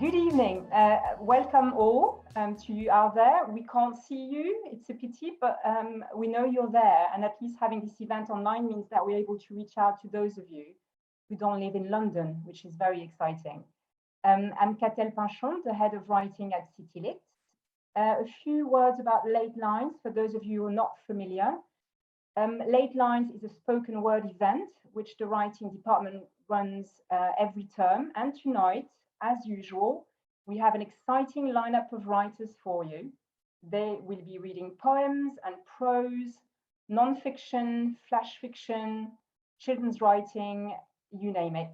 Good evening. Welcome all to you out there. We can't see you. It's a pity, but we know you're there. And at least having this event online means that we're able to reach out to those of you who don't live in London, which is very exciting. I'm Catel Pinchon, the head of writing at CityLit. A few words about Late Lines for those of you who are not familiar. Late Lines is a spoken word event which the writing department runs every term. And tonight, as usual, we have an exciting lineup of writers for you. They will be reading poems and prose, non-fiction, flash fiction, children's writing, you name it.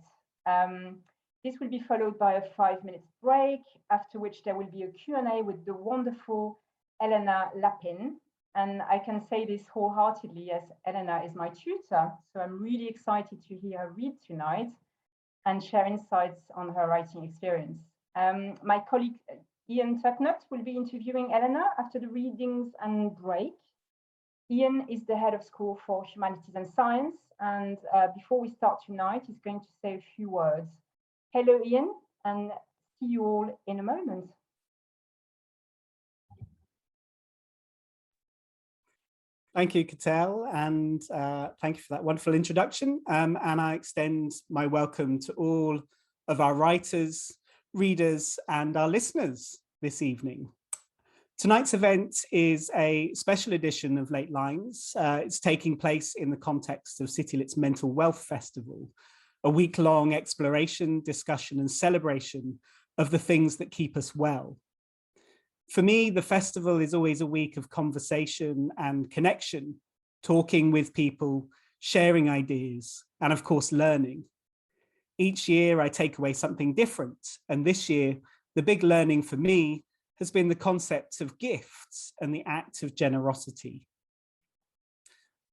This will be followed by a 5-minute break, after which there will be a Q&A with the wonderful Elena Lappin. And I can say this wholeheartedly as Elena is my tutor, so I'm really excited to hear her read tonight and share insights on her writing experience. My colleague Ian Tucknut will be interviewing Elena after the readings and break. Ian is the head of School for Humanities and Science, and before we start tonight, he's going to say a few words. Hello, Ian, and see you all in a moment. Thank you, Catel, and thank you for that wonderful introduction. And I extend my welcome to all of our writers, readers, and our listeners this evening. Tonight's event is a special edition of Late Lines. It's taking place in the context of CityLit's Mental Wealth Festival, a week-long exploration, discussion, and celebration of the things that keep us well. For me, the festival is always a week of conversation and connection, talking with people, sharing ideas, and of course, learning. Each year I take away something different. And this year, the big learning for me has been the concept of gifts and the act of generosity.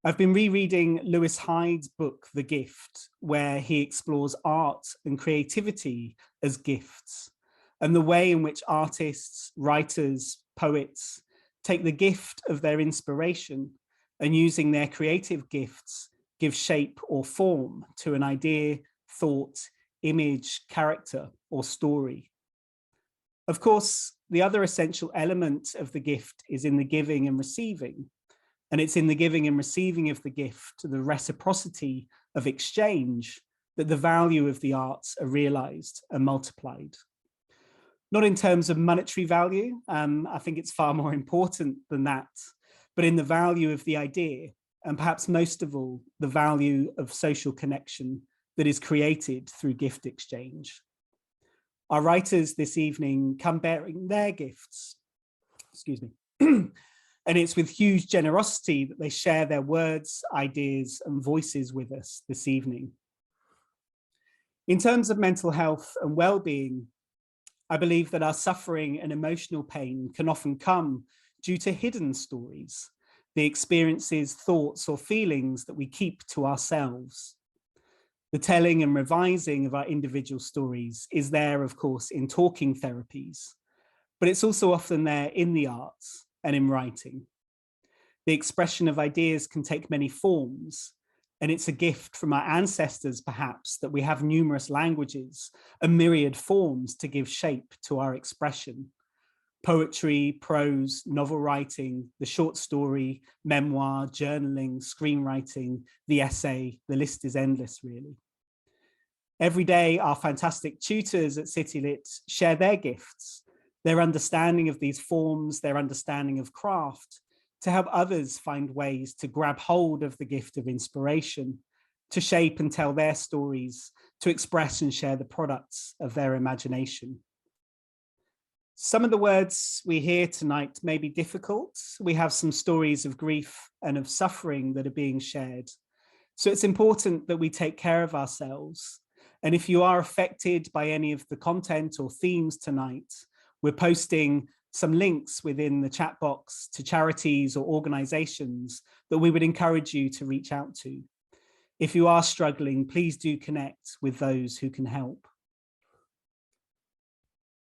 I've been rereading Lewis Hyde's book, The Gift, where he explores art and creativity as gifts, and the way in which artists, writers, poets take the gift of their inspiration and using their creative gifts give shape or form to an idea, thought, image, character, or story. Of course, the other essential element of the gift is in the giving and receiving. And it's in the giving and receiving of the gift, the reciprocity of exchange, that the value of the arts are realized and multiplied. Not in terms of monetary value, I think it's far more important than that, but in the value of the idea, and perhaps most of all, the value of social connection that is created through gift exchange. Our writers this evening come bearing their gifts, excuse me, and it's with huge generosity that they share their words, ideas, and voices with us this evening. In terms of mental health and well-being, I believe that our suffering and emotional pain can often come due to hidden stories, the experiences, thoughts, or feelings that we keep to ourselves. The telling and revising of our individual stories is there, of course, in talking therapies, but it's also often there in the arts and in writing. The expression of ideas can take many forms, and it's a gift from our ancestors, perhaps, that we have numerous languages and myriad forms to give shape to our expression. Poetry, prose, novel writing, the short story, memoir, journaling, screenwriting, the essay, the list is endless, really. Every day, our fantastic tutors at CityLit share their gifts, their understanding of these forms, their understanding of craft, to help others find ways to grab hold of the gift of inspiration, to shape and tell their stories, to express and share the products of their imagination. Some of the words we hear tonight may be difficult. We have some stories of grief and of suffering that are being shared. So it's important that we take care of ourselves. And if you are affected by any of the content or themes tonight, we're posting some links within the chat box to charities or organizations that we would encourage you to reach out to. If you are struggling, please do connect with those who can help.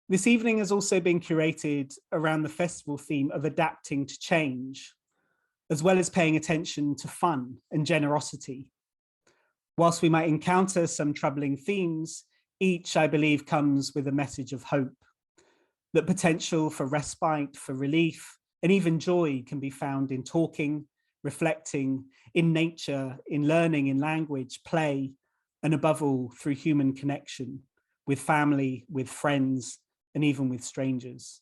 This evening has also been curated around the festival theme of adapting to change, as well as paying attention to fun and generosity. Whilst we might encounter some troubling themes, Each, I believe, comes with a message of hope, that potential for respite, for relief, and even joy can be found in talking, reflecting, in nature, in learning, in language, play, and above all, through human connection with family, with friends, and even with strangers.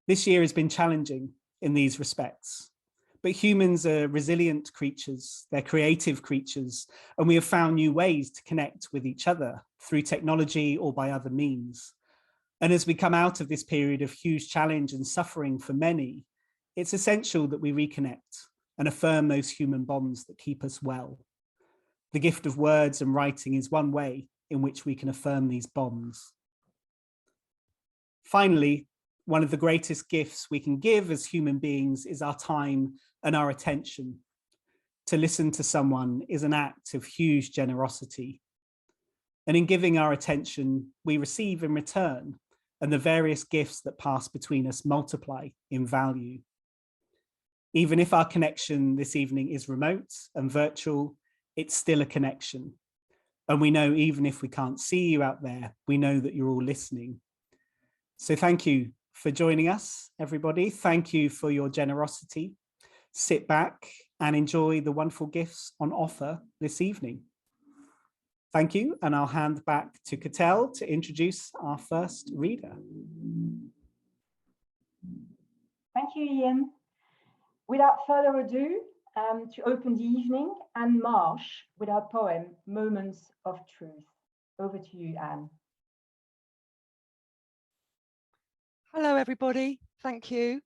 This year has been challenging in these respects, but humans are resilient creatures, they're creative creatures, and we have found new ways to connect with each other through technology or by other means. And as we come out of this period of huge challenge and suffering for many, it's essential that we reconnect and affirm those human bonds that keep us well. The gift of words and writing is one way in which we can affirm these bonds. Finally, one of the greatest gifts we can give as human beings is our time and our attention. To listen to someone is an act of huge generosity. And in giving our attention, we receive in return, and the various gifts that pass between us multiply in value. Even if our connection this evening is remote and virtual, it's still a connection. And we know even if we can't see you out there, we know that you're all listening. So thank you for joining us, everybody. Thank you for your generosity. Sit back and enjoy the wonderful gifts on offer this evening. Thank you, and I'll hand back to Catel to introduce our first reader. Thank you, Ian. Without further ado, to open the evening, Anne Marsh with her poem, Moments of Truth. Over to you, Anne. Hello, everybody. Thank you.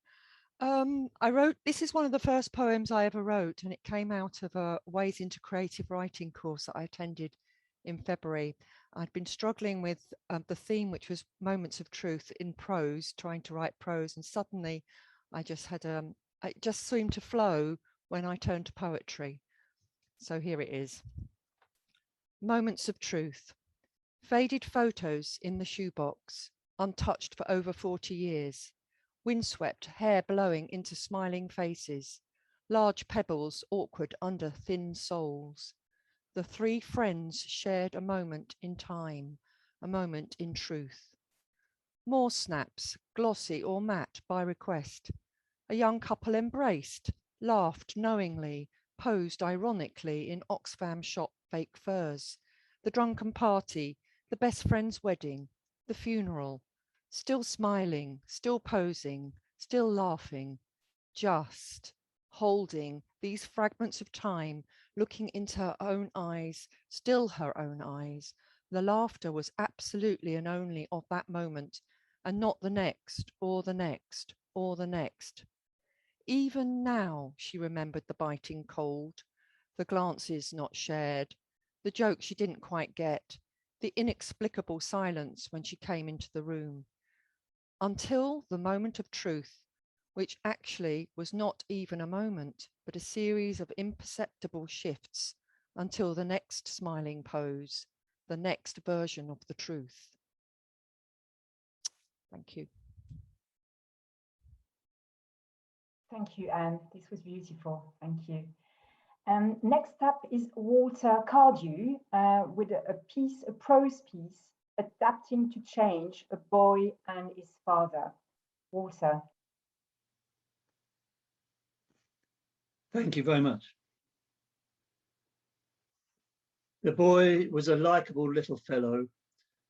This is one of the first poems I ever wrote, and it came out of a Ways into Creative Writing course that I attended in February. I'd been struggling with the theme, which was moments of truth in prose, trying to write prose, and suddenly I just had it just seemed to flow when I turned to poetry. So here it is. Moments of truth. Faded photos in the shoebox, untouched for over 40 years. Windswept, hair blowing into smiling faces. Large pebbles awkward under thin soles. The three friends shared a moment in time, a moment in truth. More snaps, glossy or matte by request. A young couple embraced, laughed knowingly, posed ironically in Oxfam shop fake furs. The drunken party, the best friend's wedding, the funeral. Still smiling, still posing, still laughing, just holding these fragments of time, looking into her own eyes, still her own eyes. The laughter was absolutely and only of that moment, and not the next, or the next, or the next. Even now she remembered the biting cold, the glances not shared, the joke she didn't quite get, the inexplicable silence when she came into the room. Until the moment of truth, which actually was not even a moment, but a series of imperceptible shifts until the next smiling pose, the next version of the truth. Thank you. Thank you, Anne. This was beautiful. Thank you. Next up is Walter Cardew with a prose piece, Adapting to Change, A Boy and His Father. Walter. Thank you very much. The boy was a likable little fellow,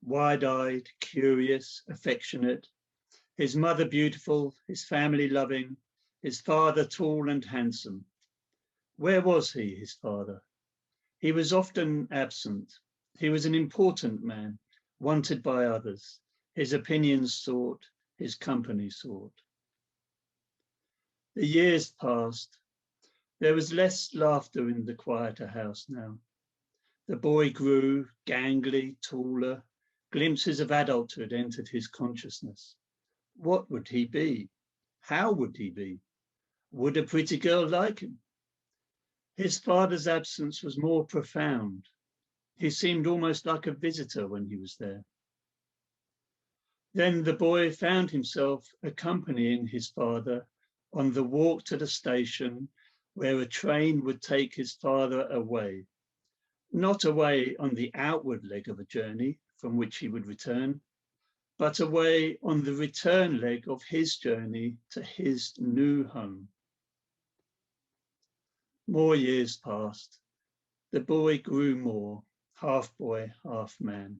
wide-eyed, curious, affectionate, his mother beautiful, his family loving, his father tall and handsome. Where was he, his father? He was often absent. He was an important man, wanted by others, his opinions sought, his company sought. The years passed. There was less laughter in the quieter house now. The boy grew, gangly, taller. Glimpses of adulthood entered his consciousness. What would he be? How would he be? Would a pretty girl like him? His father's absence was more profound. He seemed almost like a visitor when he was there. Then the boy found himself accompanying his father on the walk to the station where a train would take his father away. not away on the outward leg of a journey from which he would return, but away on the return leg of his journey to his new home. More years passed. The boy grew more, half boy, half man.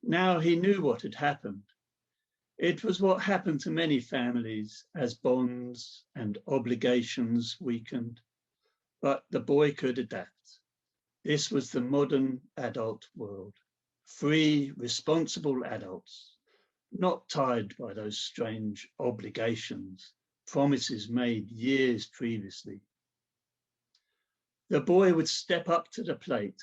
Now he knew what had happened. It was what happened to many families as bonds and obligations weakened, but the boy could adapt. This was the modern adult world. Free, responsible adults, not tied by those strange obligations, promises made years previously. The boy would step up to the plate,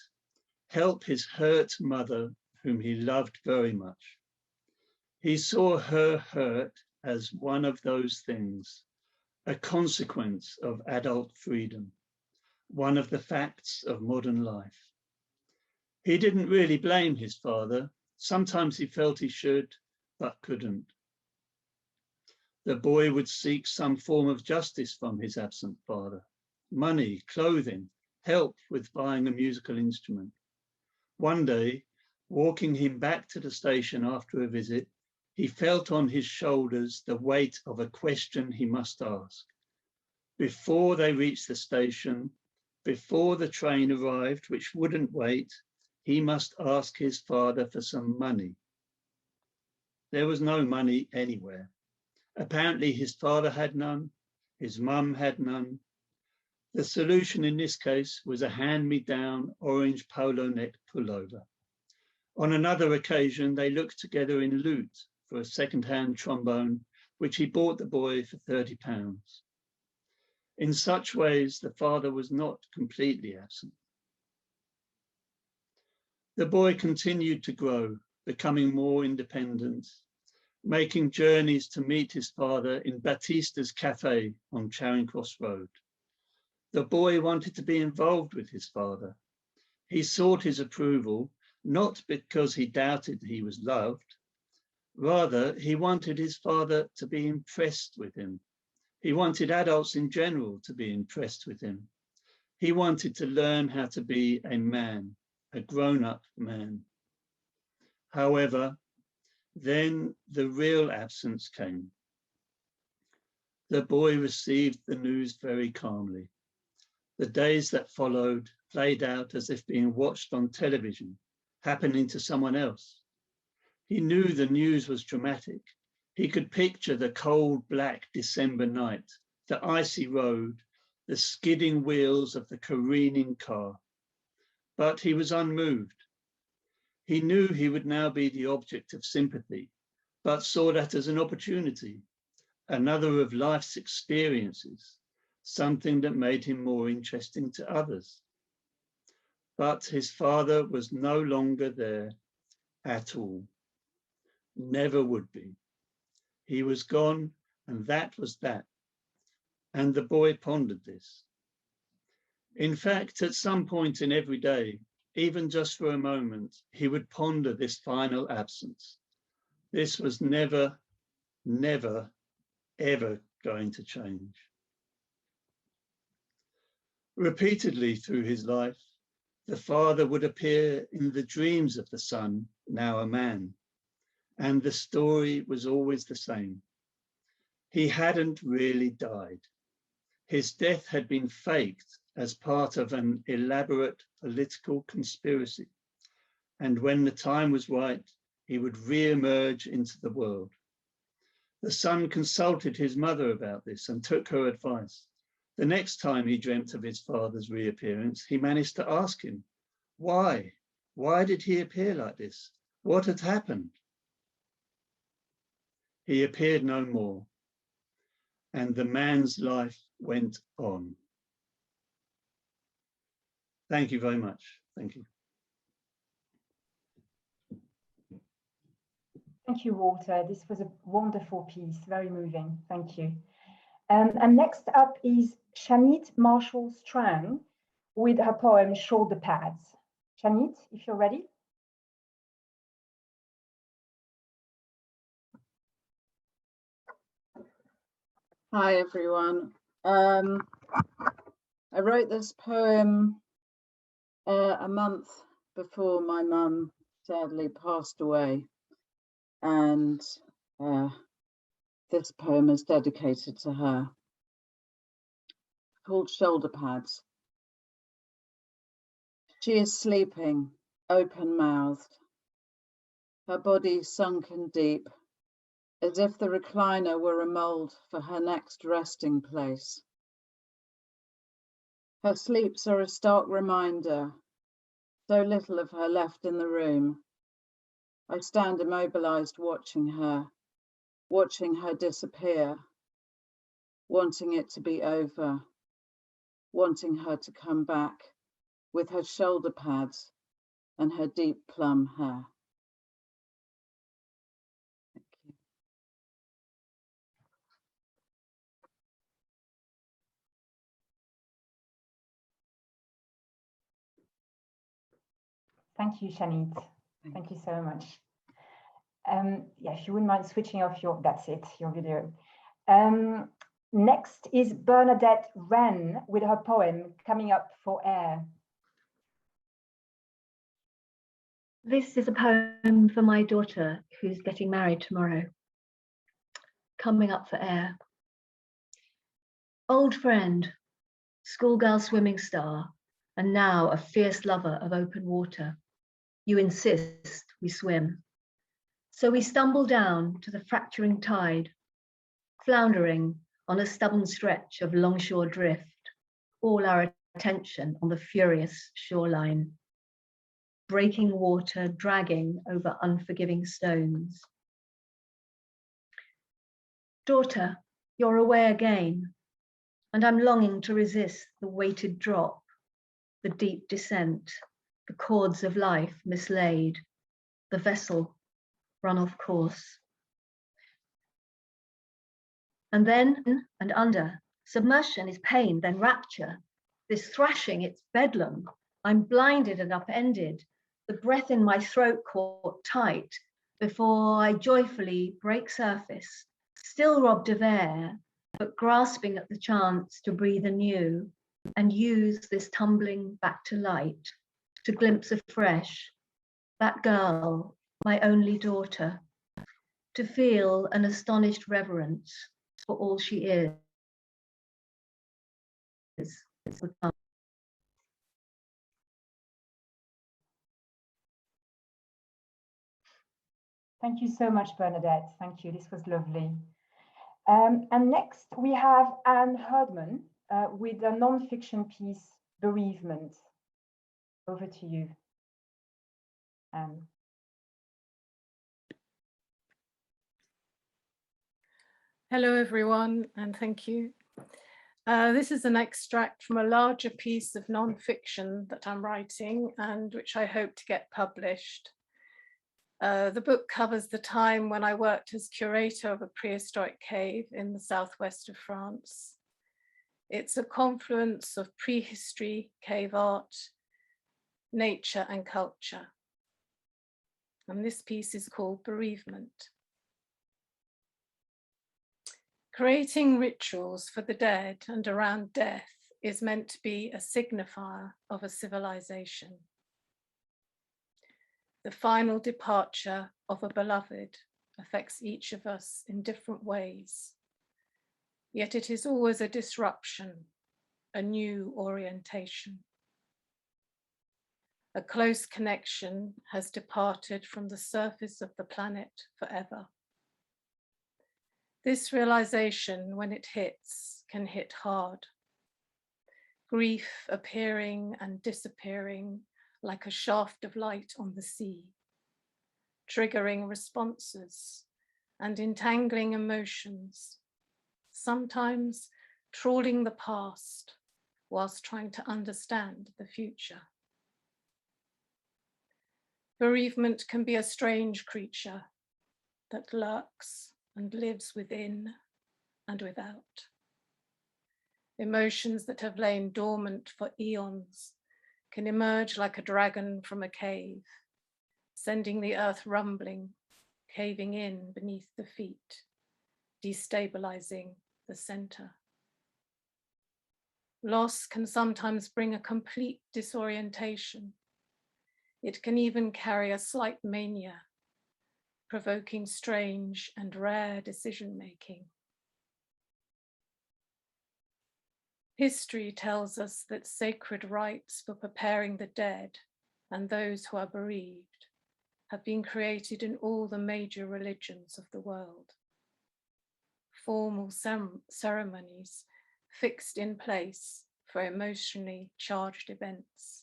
help his hurt mother, whom he loved very much. He saw her hurt as one of those things, a consequence of adult freedom, one of the facts of modern life. He didn't really blame his father. Sometimes he felt he should, but couldn't. The boy would seek some form of justice from his absent father: money, clothing, help with buying a musical instrument. One day, walking him back to the station after a visit, he felt on his shoulders the weight of a question he must ask. Before they reached the station, before the train arrived, which wouldn't wait, he must ask his father for some money. There was no money anywhere. Apparently his father had none, his mum had none. The solution in this case was a hand-me-down orange polo neck pullover. On another occasion, they looked together in loot for a second-hand trombone, which he bought the boy for £30. In such ways, the father was not completely absent. The boy continued to grow, becoming more independent, making journeys to meet his father in Batista's cafe on Charing Cross Road. The boy wanted to be involved with his father. He sought his approval, not because he doubted he was loved. Rather, he wanted his father to be impressed with him. He wanted adults in general to be impressed with him. He wanted to learn how to be a man, a grown-up man. However, then the real absence came. The boy received the news very calmly. The days that followed played out as if being watched on television, happening to someone else. He knew the news was dramatic. He could picture the cold, black December night, the icy road, the skidding wheels of the careening car. But he was unmoved. He knew he would now be the object of sympathy, but saw that as an opportunity, another of life's experiences, something that made him more interesting to others. But his father was no longer there at all, never would be. He was gone, and that was that. And the boy pondered this. In fact, at some point in every day, even just for a moment, he would ponder this final absence. This was never, never, ever going to change. Repeatedly through his life, the father would appear in the dreams of the son, now a man, and the story was always the same. He hadn't really died. His death had been faked as part of an elaborate political conspiracy, and when the time was right, he would re-emerge into the world. The son consulted his mother about this and took her advice. The next time he dreamt of his father's reappearance, he managed to ask him, why? Why did he appear like this? What had happened? He appeared no more, and the man's life went on. Thank you very much. Thank you. Thank you, Walter. This was a wonderful piece, very moving. Thank you. And next up is Shanit Marshall-Strang with her poem Shoulder Pads. Shanit, if you're ready. Hi, everyone. I wrote this poem A month before my mum sadly passed away, and this poem is dedicated to her, called Shoulder Pads. She is sleeping, open-mouthed, her body sunken deep, as if the recliner were a mould for her next resting place. Her sleeps are a stark reminder, so little of her left in the room. I stand immobilized watching her disappear, wanting it to be over, wanting her to come back with her shoulder pads and her deep plum hair. Thank you. Thank you, Shanit. Thank you so much. Yeah, if you wouldn't mind switching off your video. Next is Bernadette Wren with her poem, Coming Up for Air. This is a poem for my daughter who's getting married tomorrow. Coming up for air. Old friend, schoolgirl swimming star, and now a fierce lover of open water. You insist we swim. So we stumble down to the fracturing tide, floundering on a stubborn stretch of longshore drift, all our attention on the furious shoreline. Breaking water dragging over unforgiving stones. Daughter, you're away again, and I'm longing to resist the weighted drop, the deep descent, the chords of life mislaid, the vessel run off course. And then and under, submersion is pain, then rapture. This thrashing, it's bedlam. I'm blinded and upended, the breath in my throat caught tight before I joyfully break surface, still robbed of air, but grasping at the chance to breathe anew and use this tumbling back to light, to glimpse afresh that girl, my only daughter, to feel an astonished reverence for all she is. Thank you so much, Bernadette. Thank you. This was lovely. And next we have Anne Herdman with a non-fiction piece, Bereavement. Over to you, Anne. Hello, everyone, and thank you. This is an extract from a larger piece of non-fiction that I'm writing and which I hope to get published. The book covers the time when I worked as curator of a prehistoric cave in the southwest of France. It's a confluence of prehistory, cave art, nature and culture. And this piece is called Bereavement. Creating rituals for the dead and around death is meant to be a signifier of a civilization. The final departure of a beloved affects each of us in different ways, yet it is always a disruption, a new orientation. A close connection has departed from the surface of the planet forever. This realization, when it hits, can hit hard. Grief appearing and disappearing like a shaft of light on the sea, triggering responses and entangling emotions, sometimes trawling the past whilst trying to understand the future. Bereavement can be a strange creature that lurks and lives within and without. Emotions that have lain dormant for eons can emerge like a dragon from a cave, sending the earth rumbling, caving in beneath the feet, destabilizing the center. Loss can sometimes bring a complete disorientation. It can even carry a slight mania, provoking strange and rare decision-making. History tells us that sacred rites for preparing the dead and those who are bereaved have been created in all the major religions of the world. Formal ceremonies fixed in place for emotionally charged events.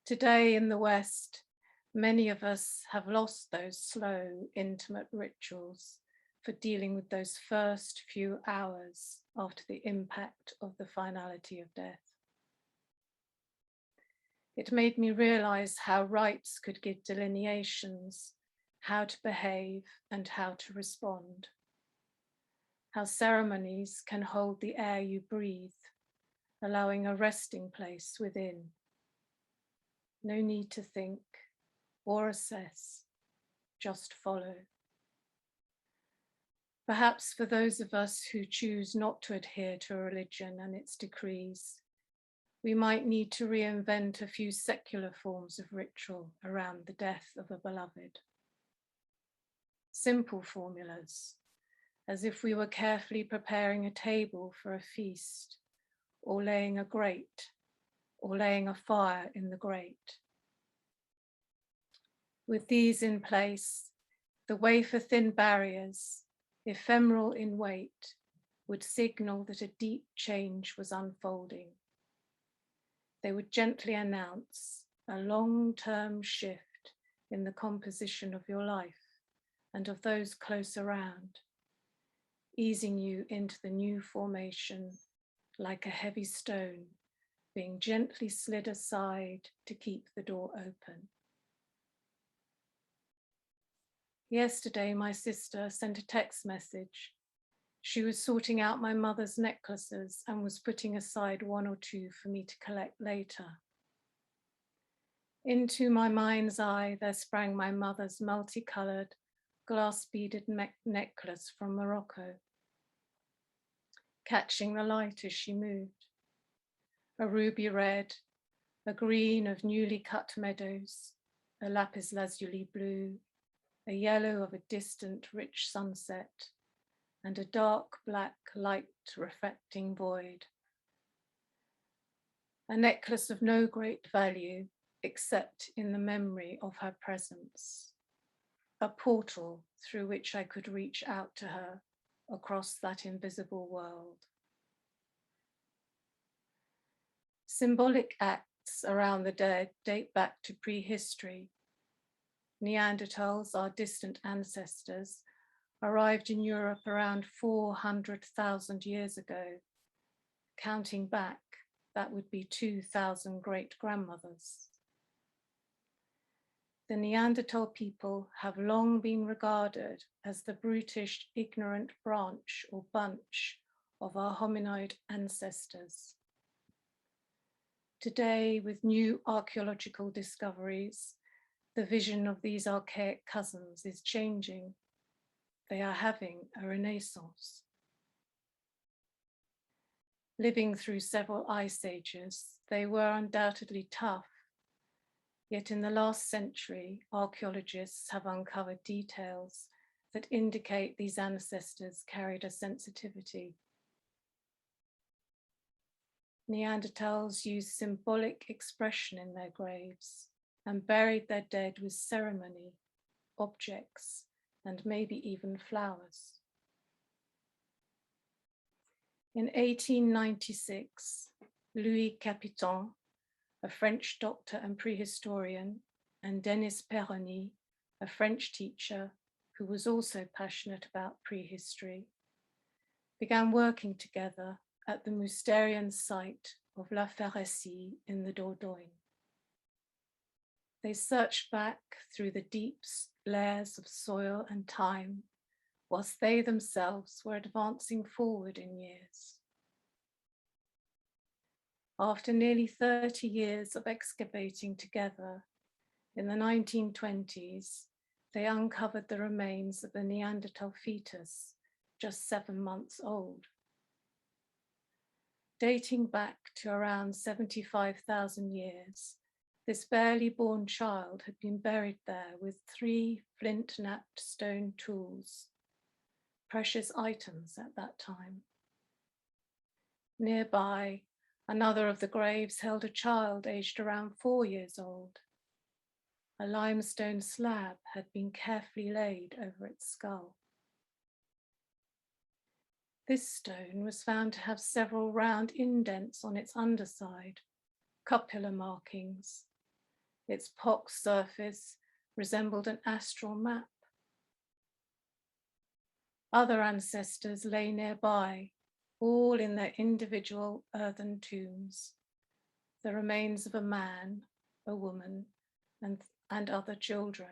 Today in the West, many of us have lost those slow, intimate rituals for dealing with those first few hours after the impact of the finality of death. It made me realize how rites could give delineations, how to behave and how to respond. How ceremonies can hold the air you breathe, allowing a resting place within. No need to think or assess, just follow. Perhaps for those of us who choose not to adhere to a religion and its decrees, we might need to reinvent a few secular forms of ritual around the death of a beloved. Simple formulas, as if we were carefully preparing a table for a feast, or laying a grate, or laying a fire in the grate. With these in place, the wafer-thin barriers, ephemeral in weight, would signal that a deep change was unfolding. They would gently announce a long-term shift in the composition of your life and of those close around, easing you into the new formation like a heavy stone being gently slid aside to keep the door open. Yesterday, my sister sent a text message. She was sorting out my mother's necklaces and was putting aside one or two for me to collect later. Into my mind's eye, there sprang my mother's multicolored, glass-beaded necklace from Morocco, catching the light as she moved. A ruby red, a green of newly cut meadows, a lapis lazuli blue, a yellow of a distant rich sunset, and a dark black light reflecting void. A necklace of no great value except in the memory of her presence, a portal through which I could reach out to her across that invisible world. Symbolic acts around the dead date back to prehistory. Neanderthals, our distant ancestors, arrived in Europe around 400,000 years ago. Counting back, that would be 2,000 great-grandmothers. The Neanderthal people have long been regarded as the brutish, ignorant branch or bunch of our hominoid ancestors. Today, with new archaeological discoveries, the vision of these archaic cousins is changing. They are having a renaissance. Living through several ice ages, they were undoubtedly tough. Yet in the last century, archaeologists have uncovered details that indicate these ancestors carried a sensitivity. Neanderthals used symbolic expression in their graves and buried their dead with ceremony, objects, and maybe even flowers. In 1896, Louis Capiton, a French doctor and prehistorian, and Denis Perroni, a French teacher who was also passionate about prehistory, began working together at the Mousterian site of La Pharésie in the Dordogne. They searched back through the deep layers of soil and time, whilst they themselves were advancing forward in years. After nearly 30 years of excavating together, in the 1920s, they uncovered the remains of a Neanderthal fetus, just 7 months old. Dating back to around 75,000 years, this barely born child had been buried there with 3 flint-knapped stone tools, precious items at that time. Nearby, another of the graves held a child aged around 4 years old. A limestone slab had been carefully laid over its skull. This stone was found to have several round indents on its underside, cupular markings. Its pox surface resembled an astral map. Other ancestors lay nearby, all in their individual earthen tombs. The remains of a man, a woman, and other children,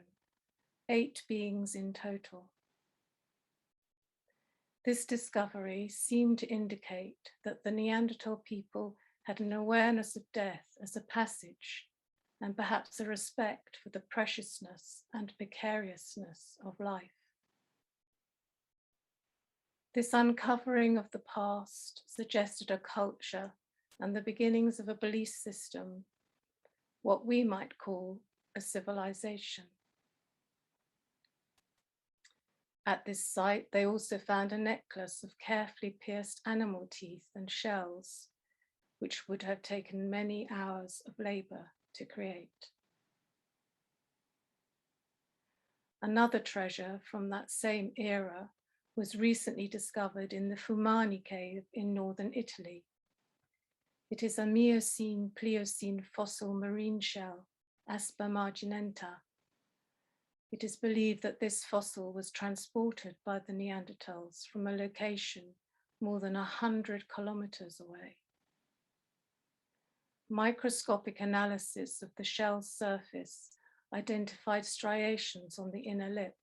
8 beings in total. This discovery seemed to indicate that the Neanderthal people had an awareness of death as a passage and perhaps a respect for the preciousness and precariousness of life. This uncovering of the past suggested a culture and the beginnings of a belief system, what we might call a civilization. At this site, they also found a necklace of carefully pierced animal teeth and shells, which would have taken many hours of labor to create. Another treasure from that same era was recently discovered in the Fumani cave in northern Italy. It is a Miocene-Pliocene fossil marine shell, Aspa marginenta. It is believed that this fossil was transported by the Neanderthals from a location more than 100 kilometers away. Microscopic analysis of the shell's surface identified striations on the inner lip.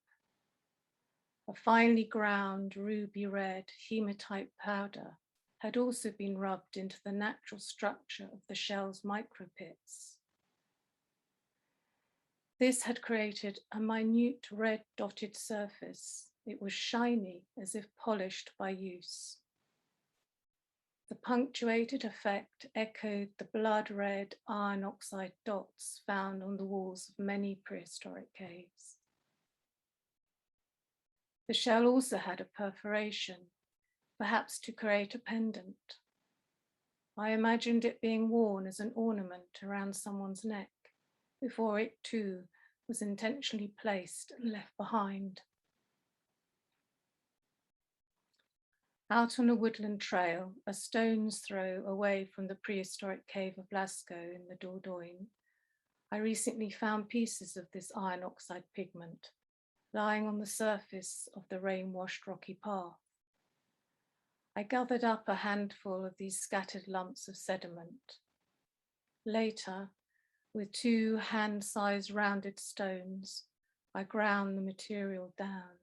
A finely ground ruby red hematite powder had also been rubbed into the natural structure of the shell's micropits. This had created a minute red dotted surface. It was shiny, as if polished by use. The punctuated effect echoed the blood red iron oxide dots found on the walls of many prehistoric caves. The shell also had a perforation, perhaps to create a pendant. I imagined it being worn as an ornament around someone's neck, before it too was intentionally placed and left behind. Out on a woodland trail, a stone's throw away from the prehistoric cave of Lascaux in the Dordogne, I recently found pieces of this iron oxide pigment lying on the surface of the rain-washed rocky path. I gathered up a handful of these scattered lumps of sediment. Later, with 2 hand-sized rounded stones, I ground the material down.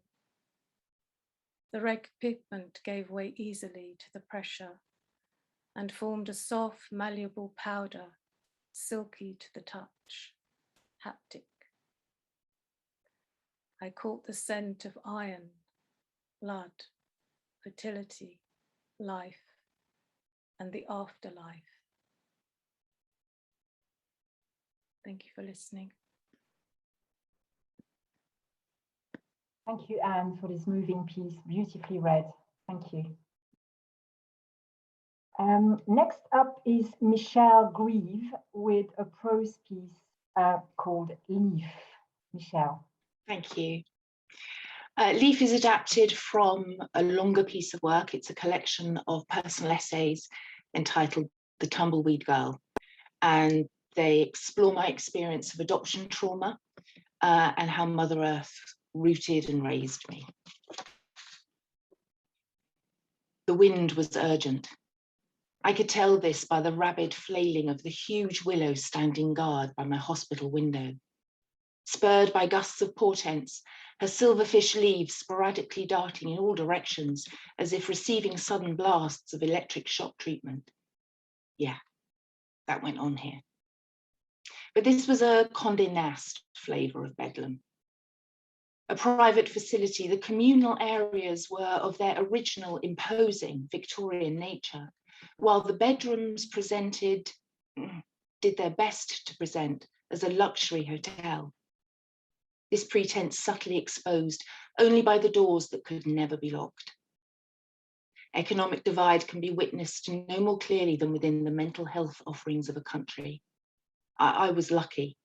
The red pigment gave way easily to the pressure and formed a soft, malleable powder, silky to the touch, haptic. I caught the scent of iron, blood, fertility, life, and the afterlife. Thank you for listening. Thank you, Anne, for this moving piece, beautifully read. Thank you. Next up is Michelle Grieve with a prose piece called Leaf. Michelle. Thank you. Leaf is adapted from a longer piece of work. It's a collection of personal essays entitled The Tumbleweed Girl. And they explore my experience of adoption trauma and how Mother Earth rooted and raised me. The wind was urgent. I could tell this by the rabid flailing of the huge willow standing guard by my hospital window. Spurred by gusts of portents, her silverfish leaves sporadically darting in all directions as if receiving sudden blasts of electric shock treatment. Yeah, that went on here. But this was a Condé Nast flavour of Bedlam. A private facility, the communal areas were of their original imposing Victorian nature, while the bedrooms did their best to present as a luxury hotel. This pretense subtly exposed only by the doors that could never be locked. Economic divide can be witnessed no more clearly than within the mental health offerings of a country. I was lucky.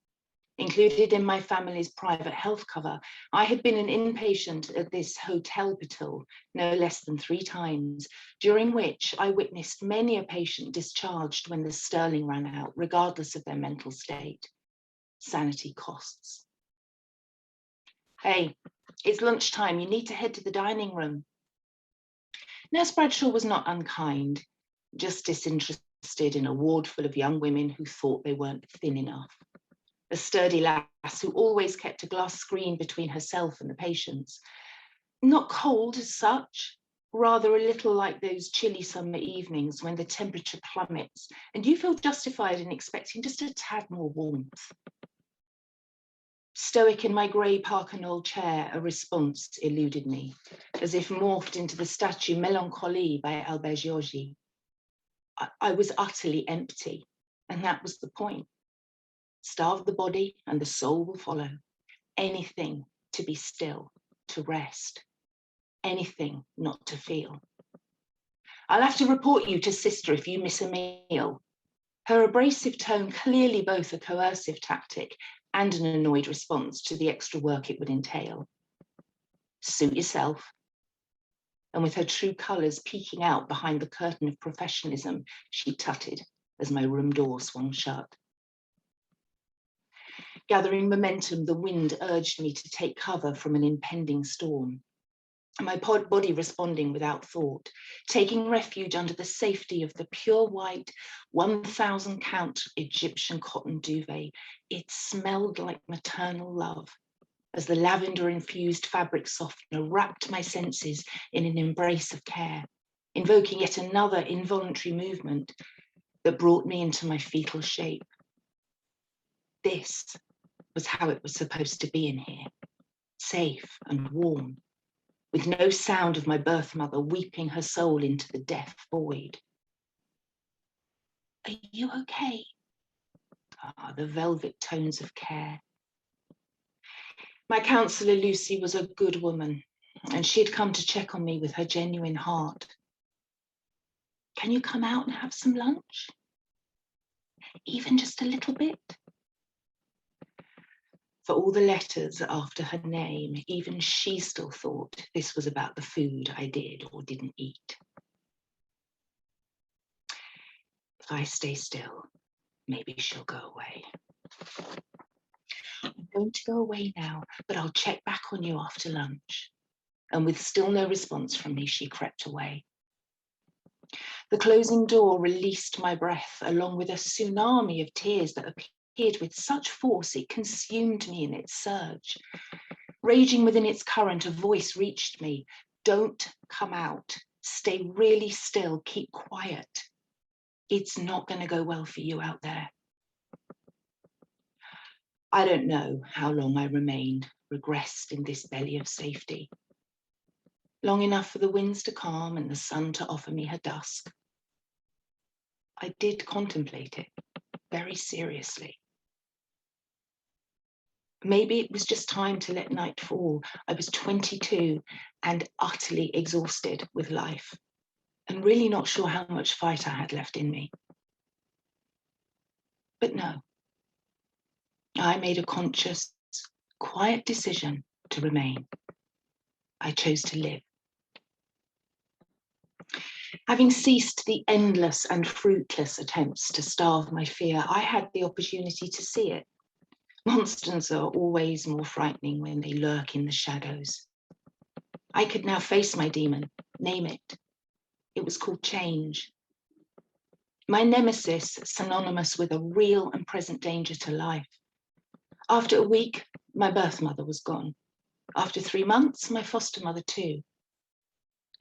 Included in my family's private health cover, I had been an inpatient at this hotel no less than 3 times, during which I witnessed many a patient discharged when the sterling ran out, regardless of their mental state. Sanity costs. Hey, it's lunchtime, you need to head to the dining room. Nurse Bradshaw was not unkind, just disinterested in a ward full of young women who thought they weren't thin enough. A sturdy lass who always kept a glass screen between herself and the patients. Not cold as such, rather a little like those chilly summer evenings when the temperature plummets and you feel justified in expecting just a tad more warmth. Stoic in my grey Parker Knoll chair, a response eluded me, as if morphed into the statue Mélancolie by Albert Giorgi. I was utterly empty, and that was the point. Starve the body and the soul will follow. Anything to be still, to rest. Anything not to feel. I'll have to report you to Sister if you miss a meal. Her abrasive tone clearly both a coercive tactic and an annoyed response to the extra work it would entail. Suit yourself. And with her true colours peeking out behind the curtain of professionalism, she tutted as my room door swung shut. Gathering momentum, the wind urged me to take cover from an impending storm. My body responding without thought, taking refuge under the safety of the pure white 1,000 count Egyptian cotton duvet. It smelled like maternal love as the lavender-infused fabric softener wrapped my senses in an embrace of care, invoking yet another involuntary movement that brought me into my fetal shape. This was how it was supposed to be in here, safe and warm, with no sound of my birth mother weeping her soul into the deaf void. Are you okay? Ah, the velvet tones of care. My counsellor Lucy was a good woman, and she had come to check on me with her genuine heart. Can you come out and have some lunch? Even just a little bit? For all the letters after her name, even she still thought this was about the food I did or didn't eat. If I stay still, maybe she'll go away. I'm going to go away now, but I'll check back on you after lunch. And with still no response from me, she crept away. The closing door released my breath along with a tsunami of tears that appeared with such force it consumed me in its surge. Raging within its current, a voice reached me. Don't come out. Stay really still. Keep quiet. It's not going to go well for you out there. I don't know how long I remained, regressed in this belly of safety. Long enough for the winds to calm and the sun to offer me her dusk. I did contemplate it very seriously. Maybe it was just time to let night fall. I was 22 and utterly exhausted with life, and really not sure how much fight I had left in me. But no, I made a conscious, quiet decision to remain. I chose to live. Having ceased the endless and fruitless attempts to starve my fear, I had the opportunity to see it. Monsters are always more frightening when they lurk in the shadows. I could now face my demon, name it. It was called change. My nemesis, synonymous with a real and present danger to life. After a week, my birth mother was gone. After 3 months, my foster mother too.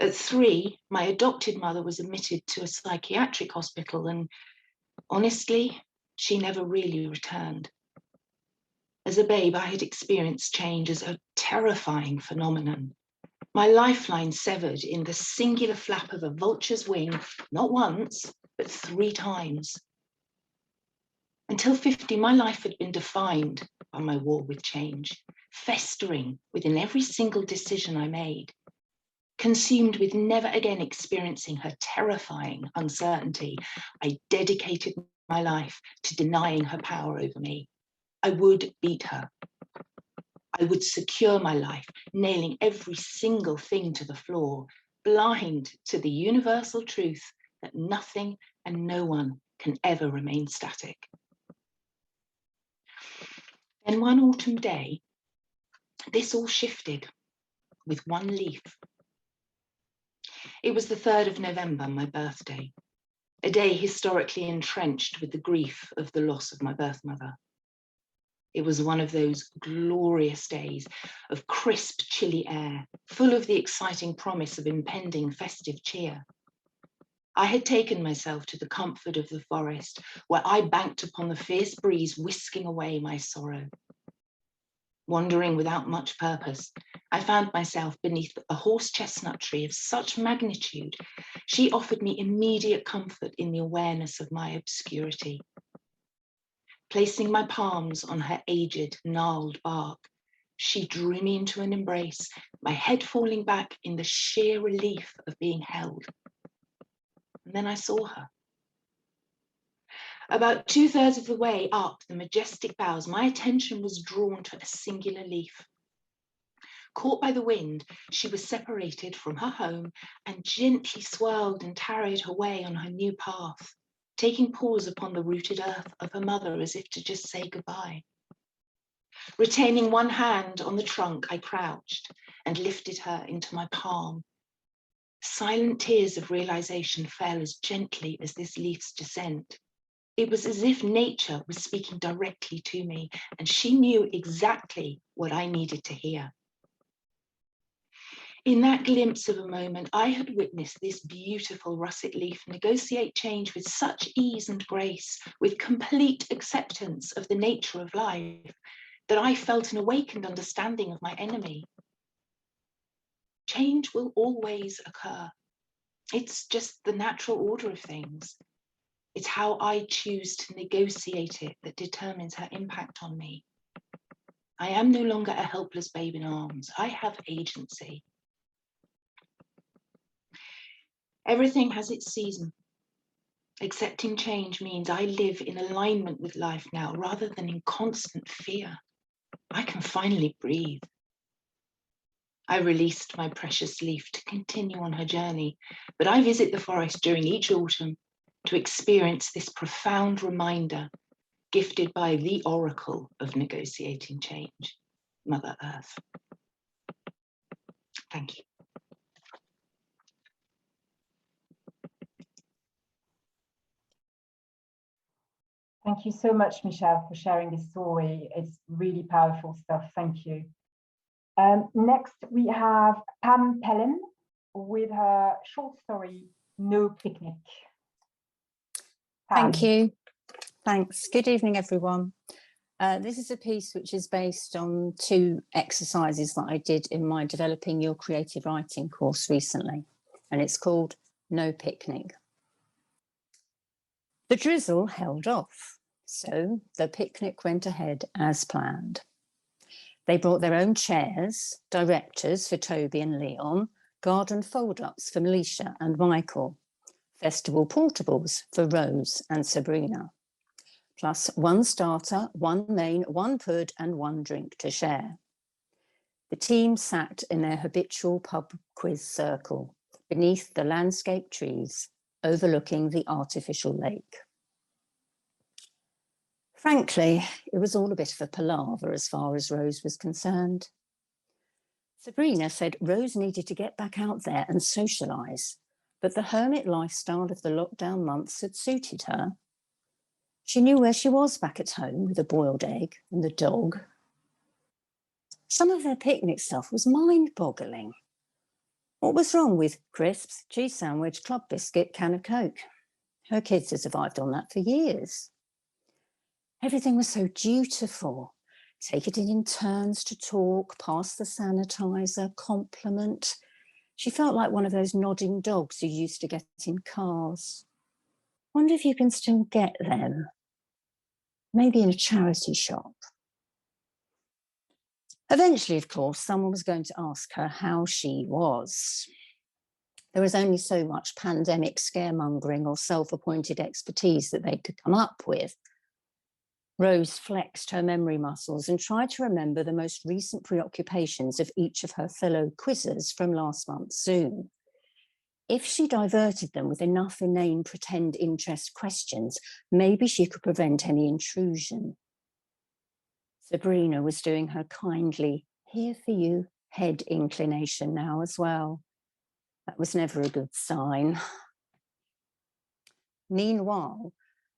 At 3, my adopted mother was admitted to a psychiatric hospital, and honestly, she never really returned. As a babe, I had experienced change as a terrifying phenomenon. My lifeline severed in the singular flap of a vulture's wing, not once, but 3 times. Until 50, my life had been defined by my war with change, festering within every single decision I made, consumed with never again experiencing her terrifying uncertainty. I dedicated my life to denying her power over me. I would beat her. I would secure my life, nailing every single thing to the floor, blind to the universal truth that nothing and no one can ever remain static. Then one autumn day, this all shifted with one leaf. It was the 3rd of November, my birthday, a day historically entrenched with the grief of the loss of my birth mother. It was one of those glorious days of crisp, chilly air, full of the exciting promise of impending festive cheer. I had taken myself to the comfort of the forest, where I banked upon the fierce breeze whisking away my sorrow. Wandering without much purpose, I found myself beneath a horse chestnut tree of such magnitude, she offered me immediate comfort in the awareness of my obscurity. Placing my palms on her aged, gnarled bark, she drew me into an embrace, my head falling back in the sheer relief of being held. And then I saw her. About 2/3 of the way up the majestic boughs, my attention was drawn to a singular leaf. Caught by the wind, she was separated from her home and gently swirled and tarried her way on her new path, taking pause upon the rooted earth of her mother as if to just say goodbye. Retaining one hand on the trunk, I crouched and lifted her into my palm. Silent tears of realization fell as gently as this leaf's descent. It was as if nature was speaking directly to me, and she knew exactly what I needed to hear. In that glimpse of a moment, I had witnessed this beautiful russet leaf negotiate change with such ease and grace, with complete acceptance of the nature of life, that I felt an awakened understanding of my enemy. Change will always occur. It's just the natural order of things. It's how I choose to negotiate it that determines her impact on me. I am no longer a helpless babe in arms. I have agency. Everything has its season. Accepting change means I live in alignment with life now rather than in constant fear. I can finally breathe. I released my precious leaf to continue on her journey, but I visit the forest during each autumn to experience this profound reminder gifted by the oracle of negotiating change, Mother Earth. Thank you. Thank you so much, Michelle, for sharing this story. It's really powerful stuff. Thank you. Next, we have Pam Pellen with her short story, No Picnic. Pam. Thank you. Thanks. Good evening, everyone. This is a piece which is based on 2 exercises that I did in my Developing Your Creative Writing course recently, and it's called No Picnic. The drizzle held off, so the picnic went ahead as planned. They brought their own chairs, directors for Toby and Leon, garden fold-ups for Melisha and Michael, festival portables for Rose and Sabrina, plus 1 starter, 1 main, 1 pud and 1 drink to share. The team sat in their habitual pub quiz circle beneath the landscape trees, overlooking the artificial lake. Frankly, it was all a bit of a palaver as far as Rose was concerned. Sabrina said Rose needed to get back out there and socialise, but the hermit lifestyle of the lockdown months had suited her. She knew where she was back at home with a boiled egg and the dog. Some of their picnic stuff was mind-boggling. What was wrong with crisps, cheese sandwich, club biscuit, can of Coke? Her kids had survived on that for years. Everything was so dutiful. Take it in turns to talk, pass the sanitizer, compliment. She felt like one of those nodding dogs you used to get in cars. Wonder if you can still get them. Maybe in a charity shop. Eventually, of course, someone was going to ask her how she was. There was only so much pandemic scaremongering or self-appointed expertise that they could come up with. Rose flexed her memory muscles and tried to remember the most recent preoccupations of each of her fellow quizzers from last month's Zoom. If she diverted them with enough inane pretend interest questions, maybe she could prevent any intrusion. Sabrina was doing her kindly, here for you, head inclination now as well. That was never a good sign. Meanwhile,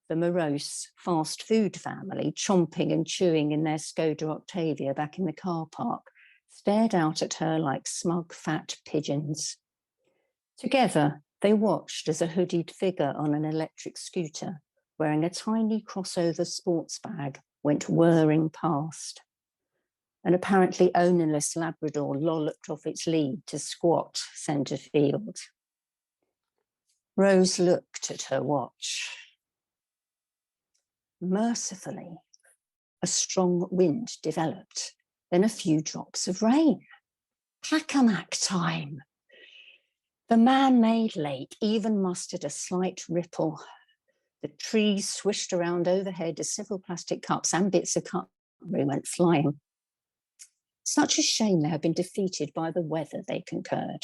the morose fast food family, chomping and chewing in their Skoda Octavia back in the car park, stared out at her like smug fat pigeons. Together, they watched as a hooded figure on an electric scooter, wearing a tiny crossover sports bag, went whirring past. An apparently ownerless Labrador lolloped off its lead to squat centre field. Rose looked at her watch. Mercifully, a strong wind developed, then a few drops of rain. Pacamac time. The man-made lake even mustered a slight ripple. The trees swished around overhead as several plastic cups and bits of cutlery went flying. Such a shame they had been defeated by the weather, they concurred.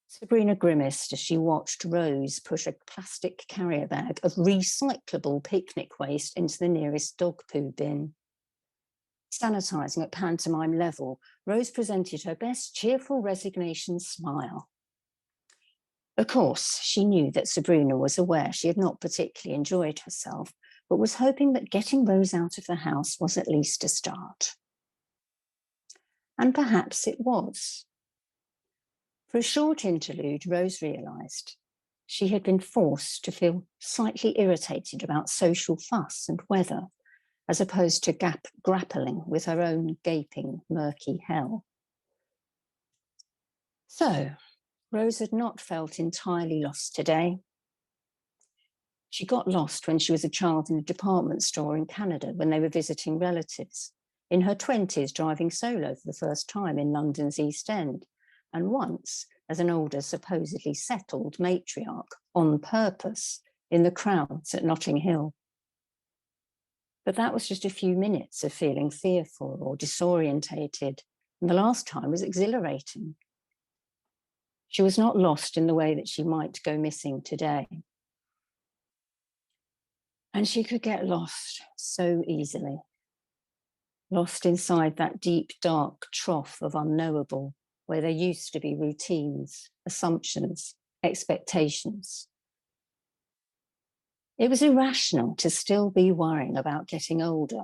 Sabrina grimaced as she watched Rose push a plastic carrier bag of recyclable picnic waste into the nearest dog poo bin. Sanitising at pantomime level, Rose presented her best cheerful resignation smile. Of course, she knew that Sabrina was aware she had not particularly enjoyed herself, but was hoping that getting Rose out of the house was at least a start. And perhaps it was. For a short interlude, Rose realised she had been forced to feel slightly irritated about social fuss and weather, as opposed to grappling with her own gaping, murky hell. So, Rose had not felt entirely lost today. She got lost when she was a child in a department store in Canada when they were visiting relatives, in her 20s driving solo for the first time in London's East End, and once as an older, supposedly settled matriarch on purpose in the crowds at Notting Hill. But that was just a few minutes of feeling fearful or disorientated, and the last time was exhilarating. She was not lost in the way that she might go missing today. And she could get lost so easily. Lost inside that deep, dark trough of unknowable, where there used to be routines, assumptions, expectations. It was irrational to still be worrying about getting older.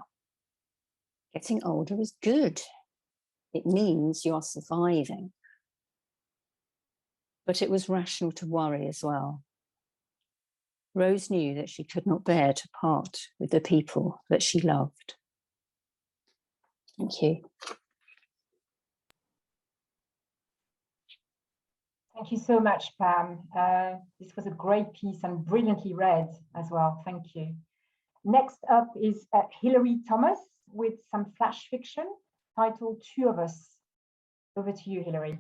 Getting older is good. It means you're surviving. But it was rational to worry as well. Rose knew that she could not bear to part with the people that she loved. Thank you. Thank you so much, Pam. This was a great piece and brilliantly read as well. Thank you. Next up is Hilary Thomas with some flash fiction titled Two of Us. Over to you, Hilary.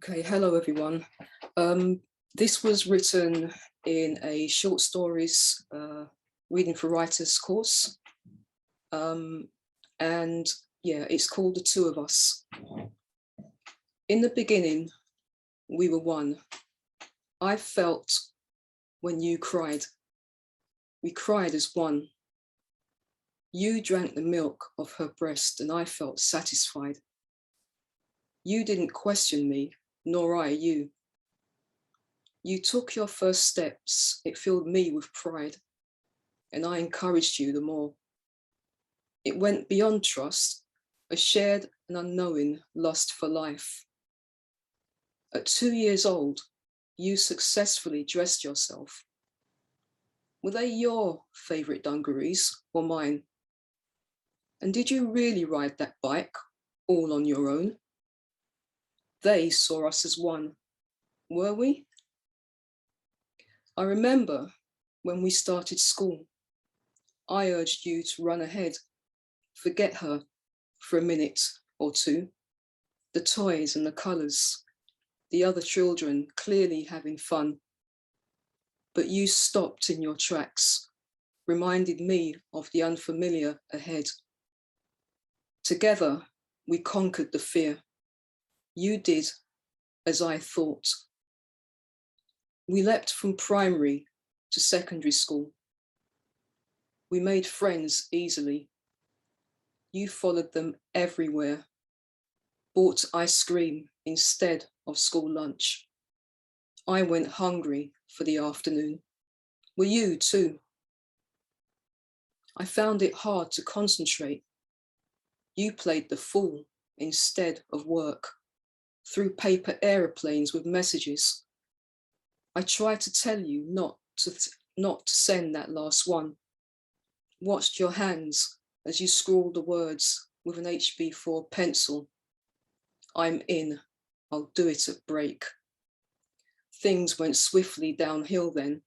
Okay, hello everyone. This was written in a short stories reading for writers course. And yeah, it's called The Two of Us. In the beginning, we were one. I felt when you cried. We cried as one. You drank the milk of her breast and I felt satisfied. You didn't question me, nor I you. You took your first steps, it filled me with pride, and I encouraged you the more. It went beyond trust, a shared and unknowing lust for life. At 2 years old, you successfully dressed yourself. Were they your favourite dungarees or mine? And did you really ride that bike all on your own. They saw us as one, were we? I remember when we started school, I urged you to run ahead, forget her for a minute or two, the toys and the colours, the other children clearly having fun. But you stopped in your tracks, reminded me of the unfamiliar ahead. Together, we conquered the fear. You did as I thought. We leapt from primary to secondary school. We made friends easily. You followed them everywhere, bought ice cream instead of school lunch. I went hungry for the afternoon. Were you too? I found it hard to concentrate. You played the fool instead of work, threw paper aeroplanes with messages. I tried to tell you not to send that last one. Watched your hands as you scrawled the words with an HB4 pencil. I'm in, I'll do it at break. Things went swiftly downhill then.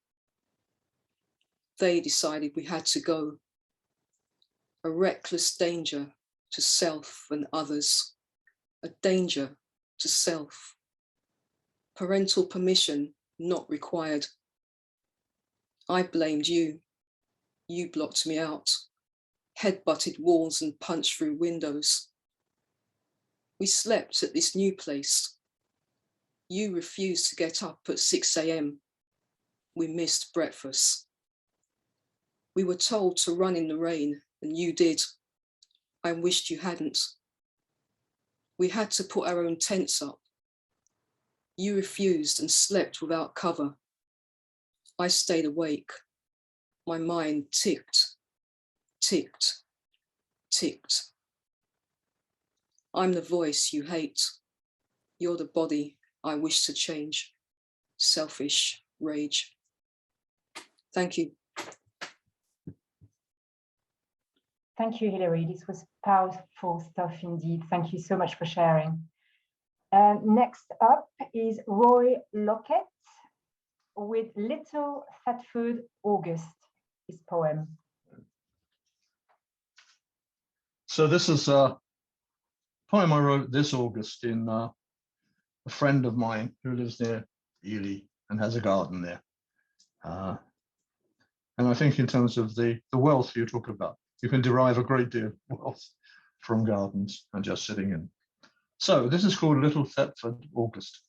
They decided we had to go. A reckless danger to self and others, a danger to self. Parental permission not required. I blamed you. You blocked me out, head-butted walls and punched through windows. We slept at this new place. You refused to get up at 6 a.m. We missed breakfast. We were told to run in the rain, and you did. I wished you hadn't. We had to put our own tents up. You refused and slept without cover. I stayed awake. My mind ticked, ticked, ticked. I'm the voice you hate. You're the body I wish to change. Selfish rage. Thank you. Thank you, Hilary. This was powerful stuff indeed. Thank you so much for sharing. Next up is Roy Lockett with Little Thetford August, his poem. So this is a poem I wrote this August in a friend of mine who lives near Ely and has a garden there. And I think in terms of the wealth you talk about, you can derive a great deal of wealth from gardens and just sitting in. So this is called Little Thetford August.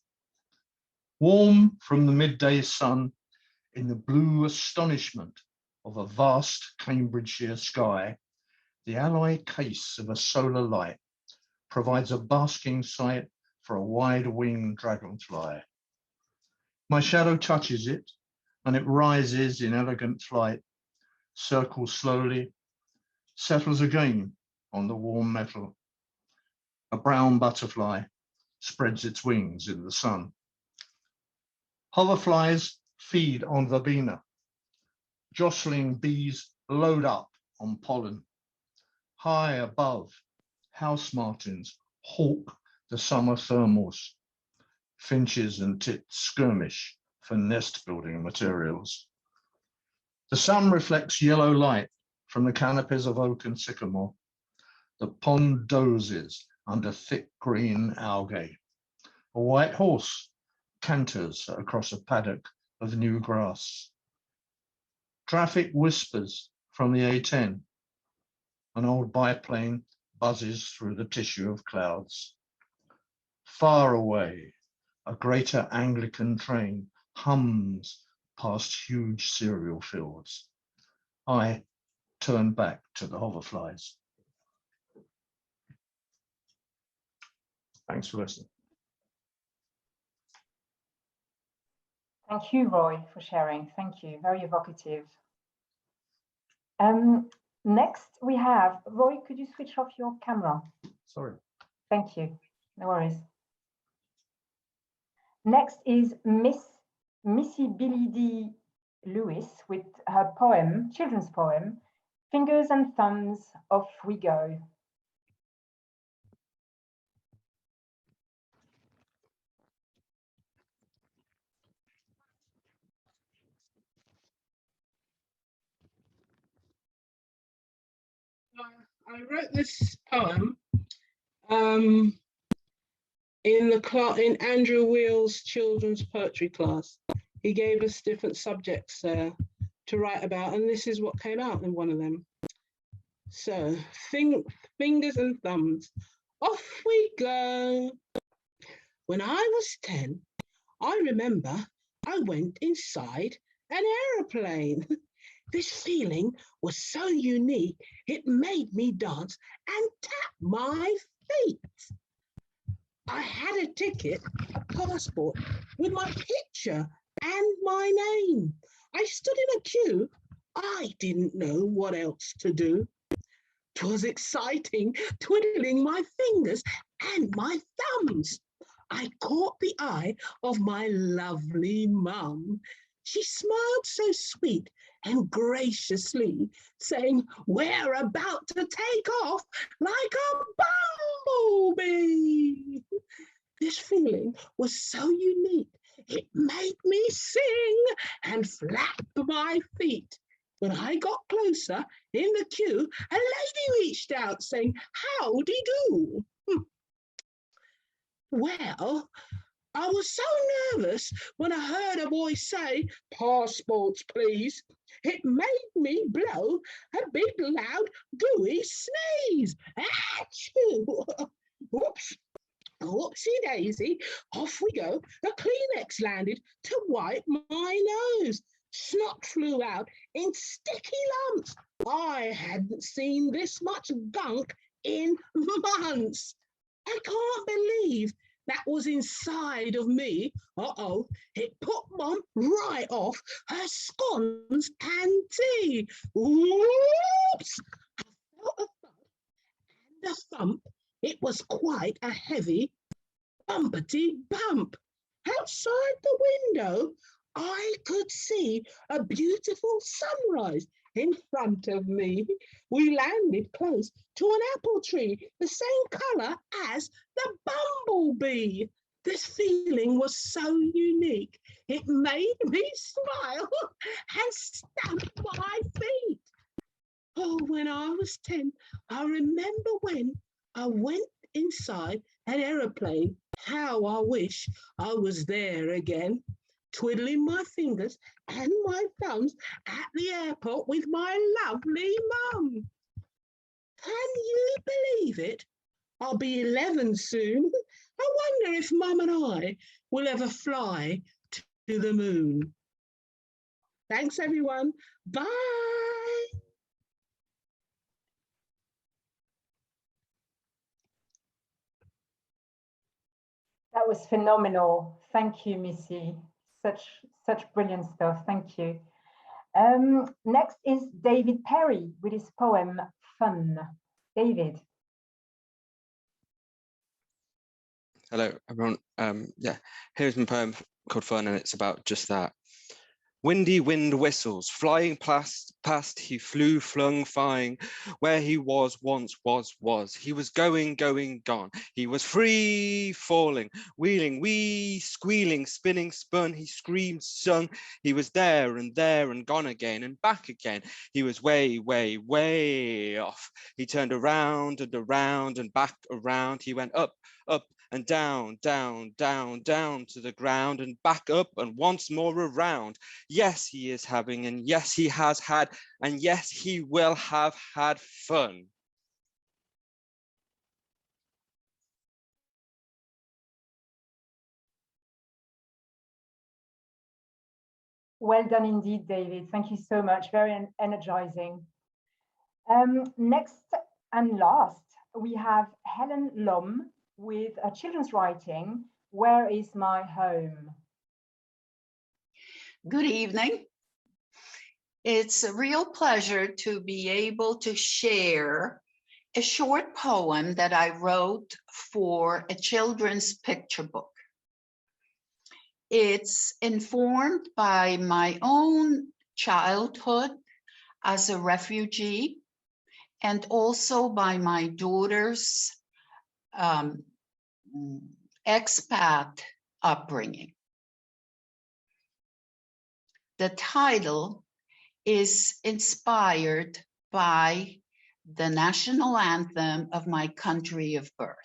Warm from the midday sun in the blue astonishment of a vast Cambridgeshire sky, the alloy case of a solar light provides a basking site for a wide-winged dragonfly. My shadow touches it, and it rises in elegant flight, circles slowly, settles again on the warm metal. A brown butterfly spreads its wings in the sun. Hoverflies feed on verbena. Jostling bees load up on pollen. High above, house martins hawk the summer thermals. Finches and tits skirmish for nest building materials. The sun reflects yellow light from the canopies of oak and sycamore. The pond dozes under thick green algae. A white horse canters across a paddock of new grass. Traffic whispers from the A10. An old biplane buzzes through the tissue of clouds. Far away, a greater Anglican train hums past huge cereal fields. I turn back to the hoverflies. Thanks for listening. Thank you, Roy, for sharing. Thank you. Very evocative. Next, we have Roy. Could you switch off your camera? Sorry. Thank you. No worries. Next is Missy Billy D. Lewis with her poem, children's poem, Fingers and Thumbs, Off We Go. I wrote this poem in Andrew Wheel's children's poetry class. He gave us different subjects to write about, and this is what came out in one of them. So, fingers and thumbs, off we go. When I was 10, I remember I went inside an aeroplane. This feeling was so unique, it made me dance and tap my feet. I had a ticket, a passport with my picture and my name. I stood in a queue. I didn't know what else to do. 'Twas exciting, twiddling my fingers and my thumbs. I caught the eye of my lovely mum. She smiled so sweet and graciously, saying, "We're about to take off like a bumblebee." This feeling was so unique, it made me sing and flap my feet. When I got closer in the queue, a lady reached out saying, "Howdy do." Well, I was so nervous when I heard a voice say, "Passports, please." It made me blow a big, loud, gooey sneeze. Achoo! Whoops. Whoopsie daisy, off we go. A Kleenex landed to wipe my nose. Snot flew out in sticky lumps. I hadn't seen this much gunk in months. I can't believe that was inside of me. Uh-oh, it put Mum right off her scones and tea. Whoops! I felt a thud and a thump. It was quite a heavy bumpety bump. Outside the window, I could see a beautiful sunrise in front of me. We landed close to an apple tree, the same colour as the bumblebee. This feeling was so unique, it made me smile and stamp my feet. Oh, when I was 10, I remember when I went inside an aeroplane. How I wish I was there again, twiddling my fingers and my thumbs at the airport with my lovely mum. Can you believe it? I'll be 11 soon. I wonder if Mum and I will ever fly to the moon. Thanks, everyone. Bye. That was phenomenal. Thank you, Missy. Such brilliant stuff. Thank you. Next is David Perry with his poem Fun. David. Hello, everyone. Yeah, here's my poem called Fun, and it's about just that. Windy wind whistles, flying past, he flew, flung, flying. Where he was once was. He was going, gone. He was free, falling, wheeling, wee, squealing, spinning, spun. He screamed, sung. He was there and gone again and back again. He was way, way, way off. He turned around and back around. He went up, and down, down, down, down to the ground and back up and once more around. Yes, he is having, and yes, he has had, and yes, he will have had fun. Well done indeed, David. Thank you so much. Very energizing. Next and last, we have Helen Lom with a children's writing, Where is My Home? Good evening. It's a real pleasure to be able to share a short poem that I wrote for a children's picture book. It's informed by my own childhood as a refugee and also by my daughter's expat upbringing. The title is inspired by the national anthem of my country of birth.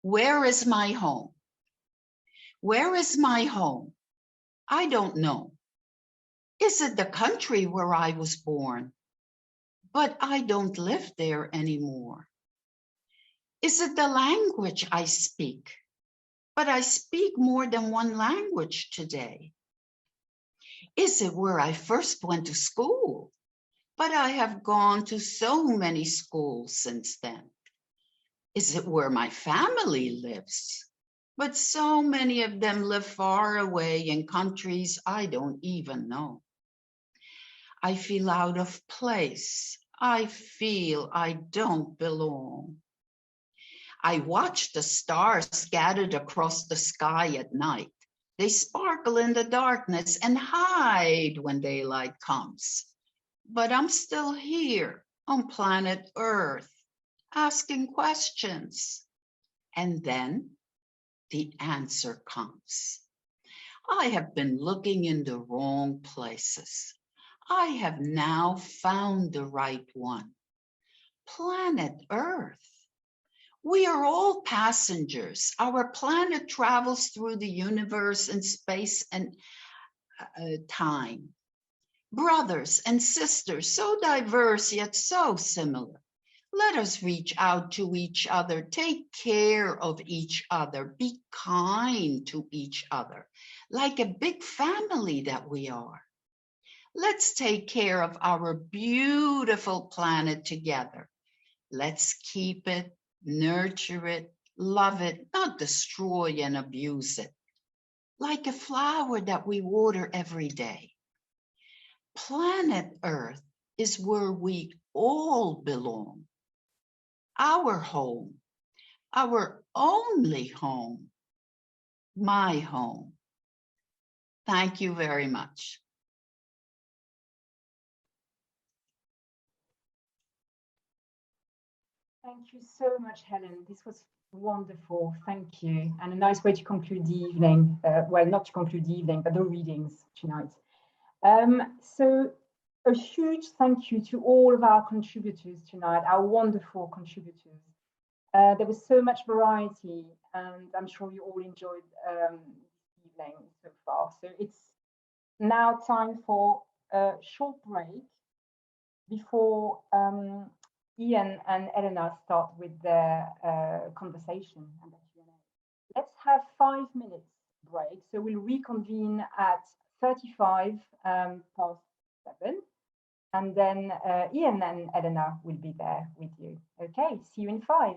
Where is my home? Where is my home? I don't know. Is it the country where I was born? But I don't live there anymore. Is it the language I speak? But I speak more than one language today. Is it where I first went to school? But I have gone to so many schools since then. Is it where my family lives? But so many of them live far away in countries I don't even know. I feel out of place. I feel I don't belong. I watch the stars scattered across the sky at night. They sparkle in the darkness and hide when daylight comes. But I'm still here on planet Earth, asking questions. And then the answer comes. I have been looking in the wrong places. I have now found the right one. Planet Earth. We are all passengers. Our planet travels through the universe in space and time. Brothers and sisters, so diverse yet so similar. Let us reach out to each other, take care of each other, be kind to each other, like a big family that we are. Let's take care of our beautiful planet together. Let's keep it, nurture it, love it, not destroy and abuse it, like a flower that we water every day. Planet Earth is where we all belong. Our home, our only home, my home. Thank you very much. Thank you so much, Helen. This was wonderful. Thank you. And a nice way to conclude the evening. Well, not to conclude the evening, but the readings tonight. So a huge thank you to all of our contributors tonight, our wonderful contributors. There was so much variety, and I'm sure you all enjoyed this evening so far. So it's now time for a short break before Ian and Elena start with their conversation and the Q&A. Let's have 5 minutes break. So we'll reconvene at 35 past 7. And then Ian and Elena will be there with you. Okay, see you in 5.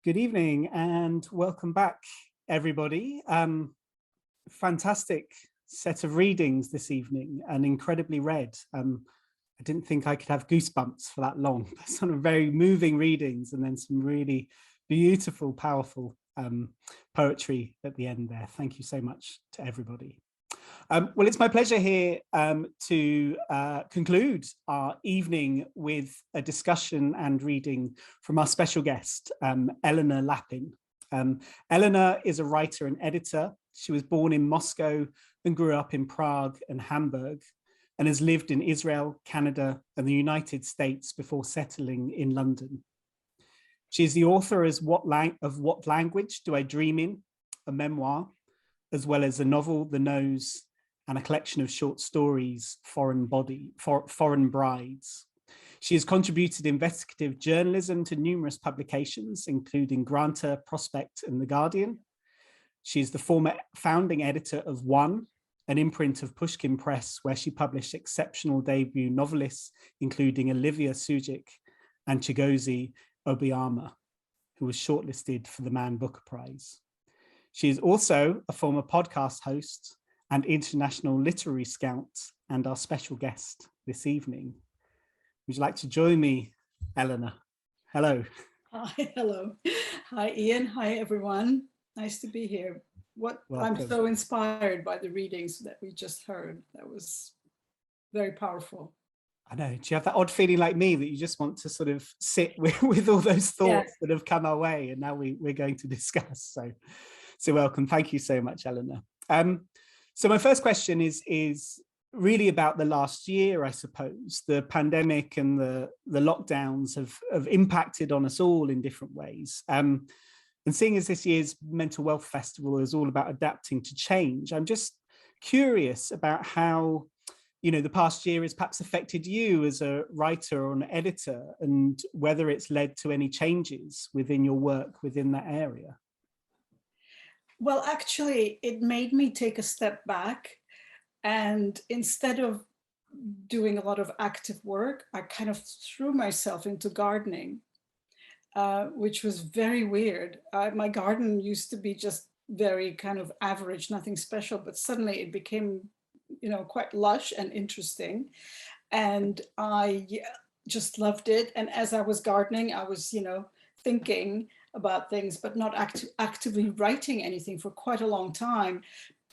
Good evening and welcome back, everybody. Fantastic set of readings this evening and incredibly read. I didn't think I could have goosebumps for that long. Some very moving readings and then some really beautiful, powerful poetry at the end there. Thank you so much to everybody. Well, it's my pleasure here to conclude our evening with a discussion and reading from our special guest, Elena Lappin. Elena is a writer and editor. She was born in Moscow and grew up in Prague and Hamburg, and has lived in Israel, Canada, and the United States before settling in London. She is the author of What Language Do I Dream In?, a memoir, as well as a novel, The Nose, and a collection of short stories, Foreign Brides. She has contributed investigative journalism to numerous publications, including Granta, Prospect, and The Guardian. She is the former founding editor of One, an imprint of Pushkin Press, where she published exceptional debut novelists, including Olivia Sujic and Chigozie Obiama, who was shortlisted for the Man Booker Prize. She is also a former podcast host and international literary scout, and our special guest this evening. Would you like to join me, Elena? Hello. Hi, hello. Hi, Ian. Hi, everyone. Nice to be here. Welcome. I'm so inspired by the readings that we just heard. That was very powerful. I know. Do you have that odd feeling like me that you just want to sort of sit with all those thoughts that have come our way, and now we're going to discuss? So welcome. Thank you so much, Elena. So my first question is really about the last year, I suppose. The pandemic and the lockdowns have impacted on us all in different ways. And seeing as this year's Mental Wealth Festival is all about adapting to change, I'm just curious about how, the past year has perhaps affected you as a writer or an editor, and whether it's led to any changes within your work within that area. Well, actually, it made me take a step back, and instead of doing a lot of active work, I kind of threw myself into gardening, which was very weird. My garden used to be just very kind of average, nothing special, but suddenly it became, quite lush and interesting. And I just loved it. And as I was gardening, I was, thinking about things, but not actively writing anything for quite a long time,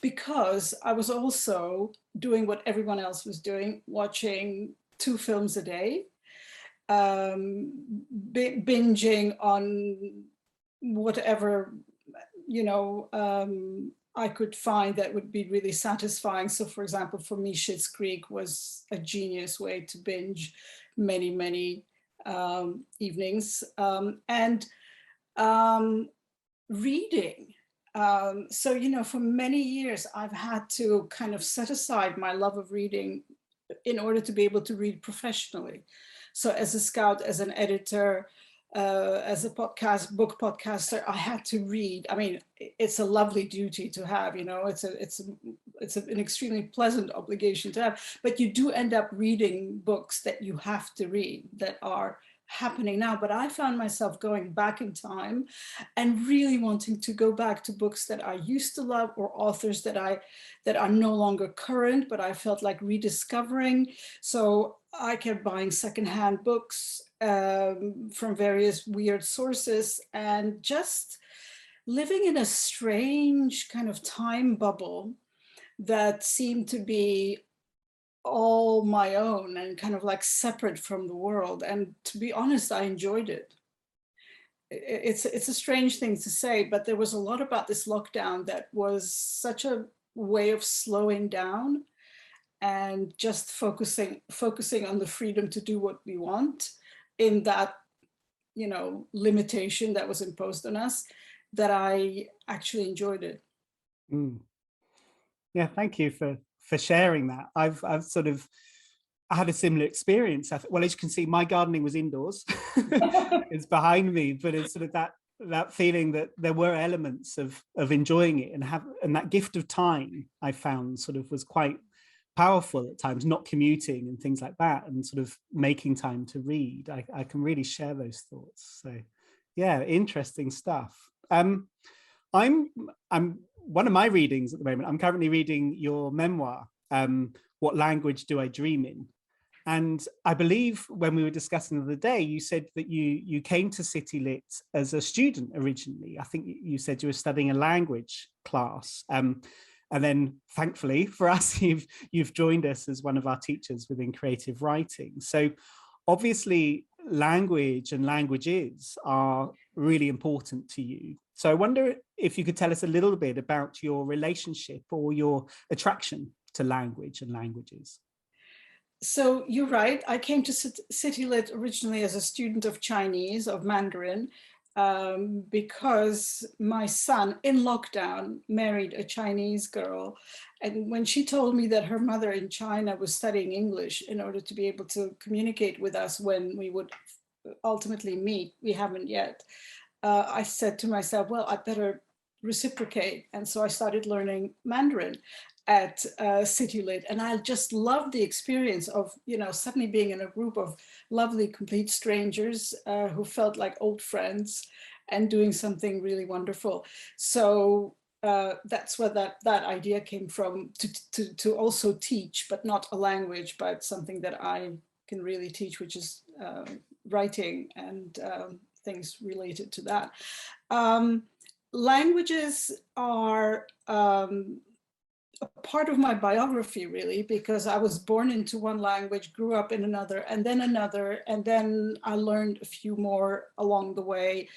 because I was also doing what everyone else was doing, watching 2 films a day, binging on whatever, I could find that would be really satisfying. So for example, for me, Schitt's Creek was a genius way to binge many, many evenings. And reading. So, for many years, I've had to kind of set aside my love of reading in order to be able to read professionally. So as a scout, as an editor, as a book podcaster, I had to read. I mean, it's a lovely duty to have, it's an extremely pleasant obligation to have, but you do end up reading books that you have to read that are happening now. But I found myself going back in time and really wanting to go back to books that I used to love, or authors that are no longer current, but I felt like rediscovering. So I kept buying secondhand books from various weird sources, and just living in a strange kind of time bubble that seemed to be all my own and kind of like separate from the world. And to be honest, I enjoyed it. It's a strange thing to say, but there was a lot about this lockdown that was such a way of slowing down and just focusing on the freedom to do what we want in that, limitation that was imposed on us, that I actually enjoyed it. Yeah, thank you for sharing that. I had a similar experience. Well, as you can see, my gardening was indoors. It's behind me, but it's sort of that feeling that there were elements of enjoying it, and that gift of time I found sort of was quite powerful at times, not commuting and things like that, and sort of making time to read. I can really share those thoughts. So Yeah, interesting stuff. I'm one of my readings at the moment, I'm currently reading your memoir, What Language Do I Dream In? And I believe when we were discussing the other day, you said that you came to City Lit as a student originally. I think you said you were studying a language class. And then thankfully for us, you've joined us as one of our teachers within creative writing. So obviously language and languages are really important to you. So I wonder if you could tell us a little bit about your relationship or your attraction to language and languages. So you're right. I came to City Lit originally as a student of Chinese, of Mandarin, because my son in lockdown married a Chinese girl. And when she told me that her mother in China was studying English in order to be able to communicate with us when we would ultimately meet, we haven't yet, I said to myself, well, I better reciprocate. And so I started learning Mandarin at City Lit, and I just loved the experience of, you know, suddenly being in a group of lovely, complete strangers who felt like old friends and doing something really wonderful. So that's where that idea came from, to also teach, but not a language, but something that I can really teach, which is writing and things related to that. Languages are a part of my biography, really, because I was born into one language, grew up in another, and then I learned a few more along the way.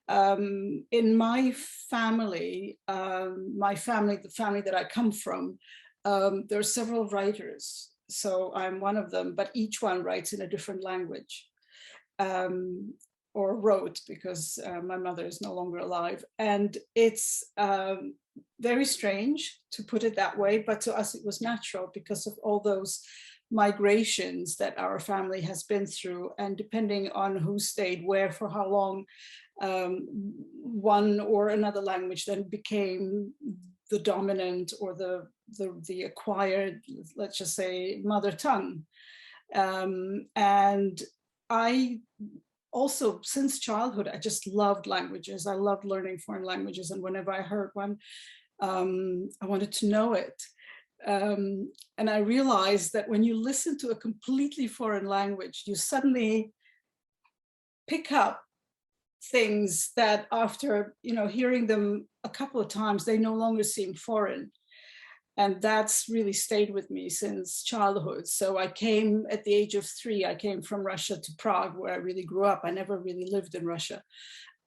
In my family, the family that I come from, there are several writers. So I'm one of them, but each one writes in a different language. Or wrote, because my mother is no longer alive. And it's very strange to put it that way, but to us it was natural because of all those migrations that our family has been through. And depending on who stayed where for how long, one or another language then became the dominant or the acquired, let's just say, mother tongue. And I also, since childhood, I just loved languages. I loved learning foreign languages. And whenever I heard one, I wanted to know it. And I realized that when you listen to a completely foreign language, you suddenly pick up things that after, you know, hearing them a couple of times, they no longer seem foreign. And that's really stayed with me since childhood. So I came at the age of 3, I came from Russia to Prague, where I really grew up. I never really lived in Russia.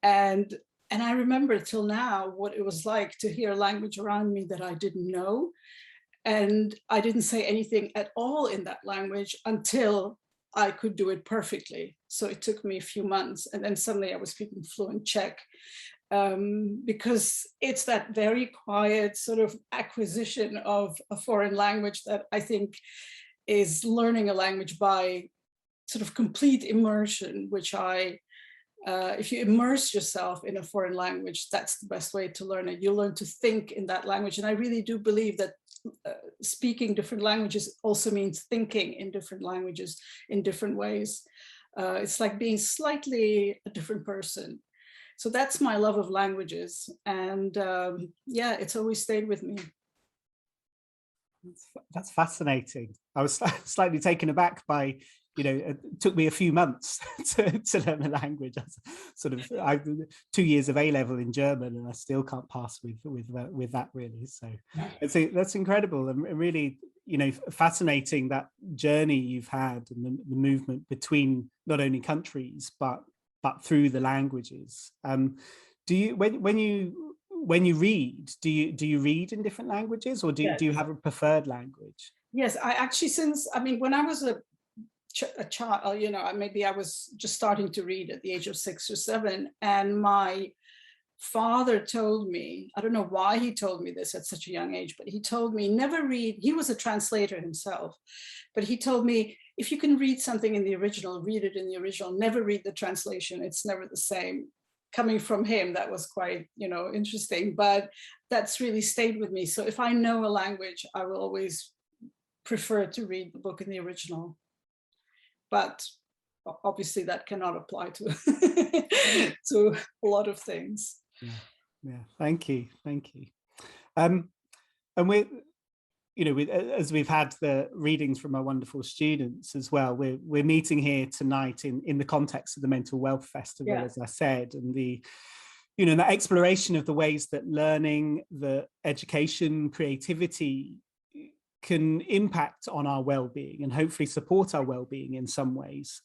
And I remember till now what it was like to hear language around me that I didn't know. And I didn't say anything at all in that language until I could do it perfectly. So it took me a few months, and then suddenly I was speaking fluent Czech. Because it's that very quiet sort of acquisition of a foreign language that I think is learning a language by sort of complete immersion, which if you immerse yourself in a foreign language, that's the best way to learn it. You learn to think in that language. And I really do believe that speaking different languages also means thinking in different languages in different ways. It's like being slightly a different person. So that's my love of languages. And yeah, it's always stayed with me. That's fascinating. I was slightly taken aback by, you know, it took me a few months to learn the language. I 2 years of A-level in German, and I still can't pass with that, really. So that's incredible, and really, you know, fascinating, that journey you've had and the movement between not only countries but through the languages. Do you, when you read, do you read in different languages, or do you have a preferred language? Yes, I actually, when I was a child, you know, maybe I was just starting to read at the age of 6 or 7, and my father told me, I don't know why he told me this at such a young age, but he told me never read. He was a translator himself, but he told me, if you can read something in the original, read it in the original, never read the translation. It's never the same. Coming from him, that was quite, you know, interesting, but that's really stayed with me. So if I know a language, I will always prefer to read the book in the original. But obviously that cannot apply to to a lot of things. Yeah, thank you. And we, as we've had the readings from our wonderful students as well, we're meeting here tonight in the context of the Mental Wealth Festival, as I said, and the exploration of the ways that learning, the education, creativity can impact on our well-being and hopefully support our well-being in some ways.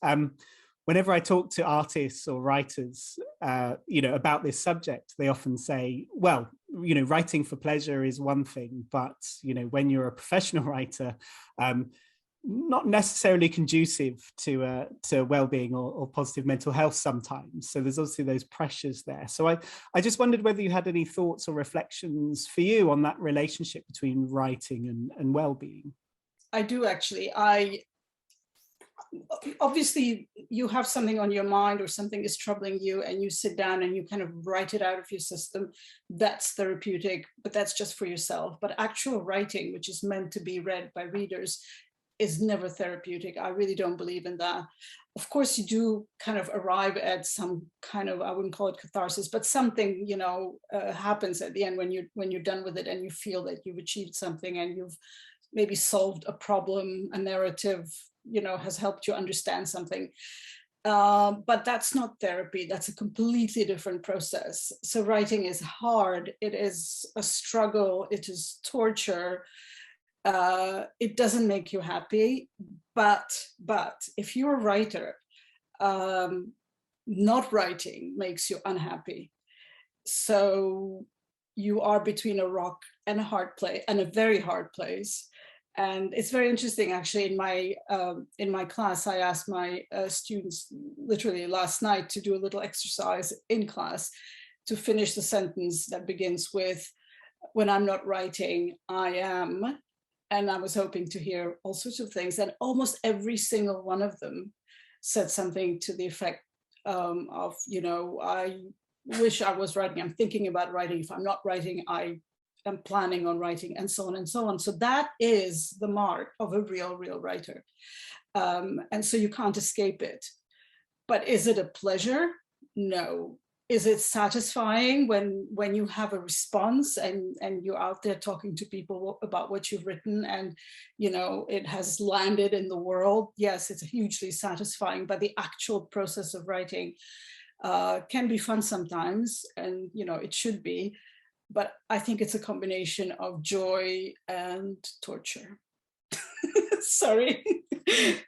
Whenever I talk to artists or writers, about this subject, they often say, well, writing for pleasure is one thing, but, when you're a professional writer, not necessarily conducive to well-being or positive mental health sometimes. So there's obviously those pressures there. So I just wondered whether you had any thoughts or reflections for you on that relationship between writing and well-being. I do actually. Obviously you have something on your mind or something is troubling you and you sit down and you kind of write it out of your system. That's therapeutic, but that's just for yourself. But actual writing, which is meant to be read by readers, is never therapeutic. I really don't believe in that. Of course, you do kind of arrive at some kind of, I wouldn't call it catharsis, but something, happens at the end when you're done with it and you feel that you've achieved something and you've maybe solved a problem, a narrative, has helped you understand something. But that's not therapy. That's a completely different process. So writing is hard. It is a struggle. It is torture. It doesn't make you happy. But if you're a writer, not writing makes you unhappy. So you are between a rock and a hard place, and a very hard place. And it's very interesting, actually. In my class, I asked my students literally last night to do a little exercise in class to finish the sentence that begins with, "When I'm not writing, I am." And I was hoping to hear all sorts of things. And almost every single one of them said something to the effect of, I wish I was writing. I'm thinking about writing. If I'm not writing, I am planning on writing, and so on and so on. So that is the mark of a real writer. And so you can't escape it. But is it a pleasure? No. Is it satisfying when you have a response and you're out there talking to people about what you've written and, it has landed in the world? Yes, it's hugely satisfying, but the actual process of writing can be fun sometimes, and, it should be. But I think it's a combination of joy and torture. Sorry,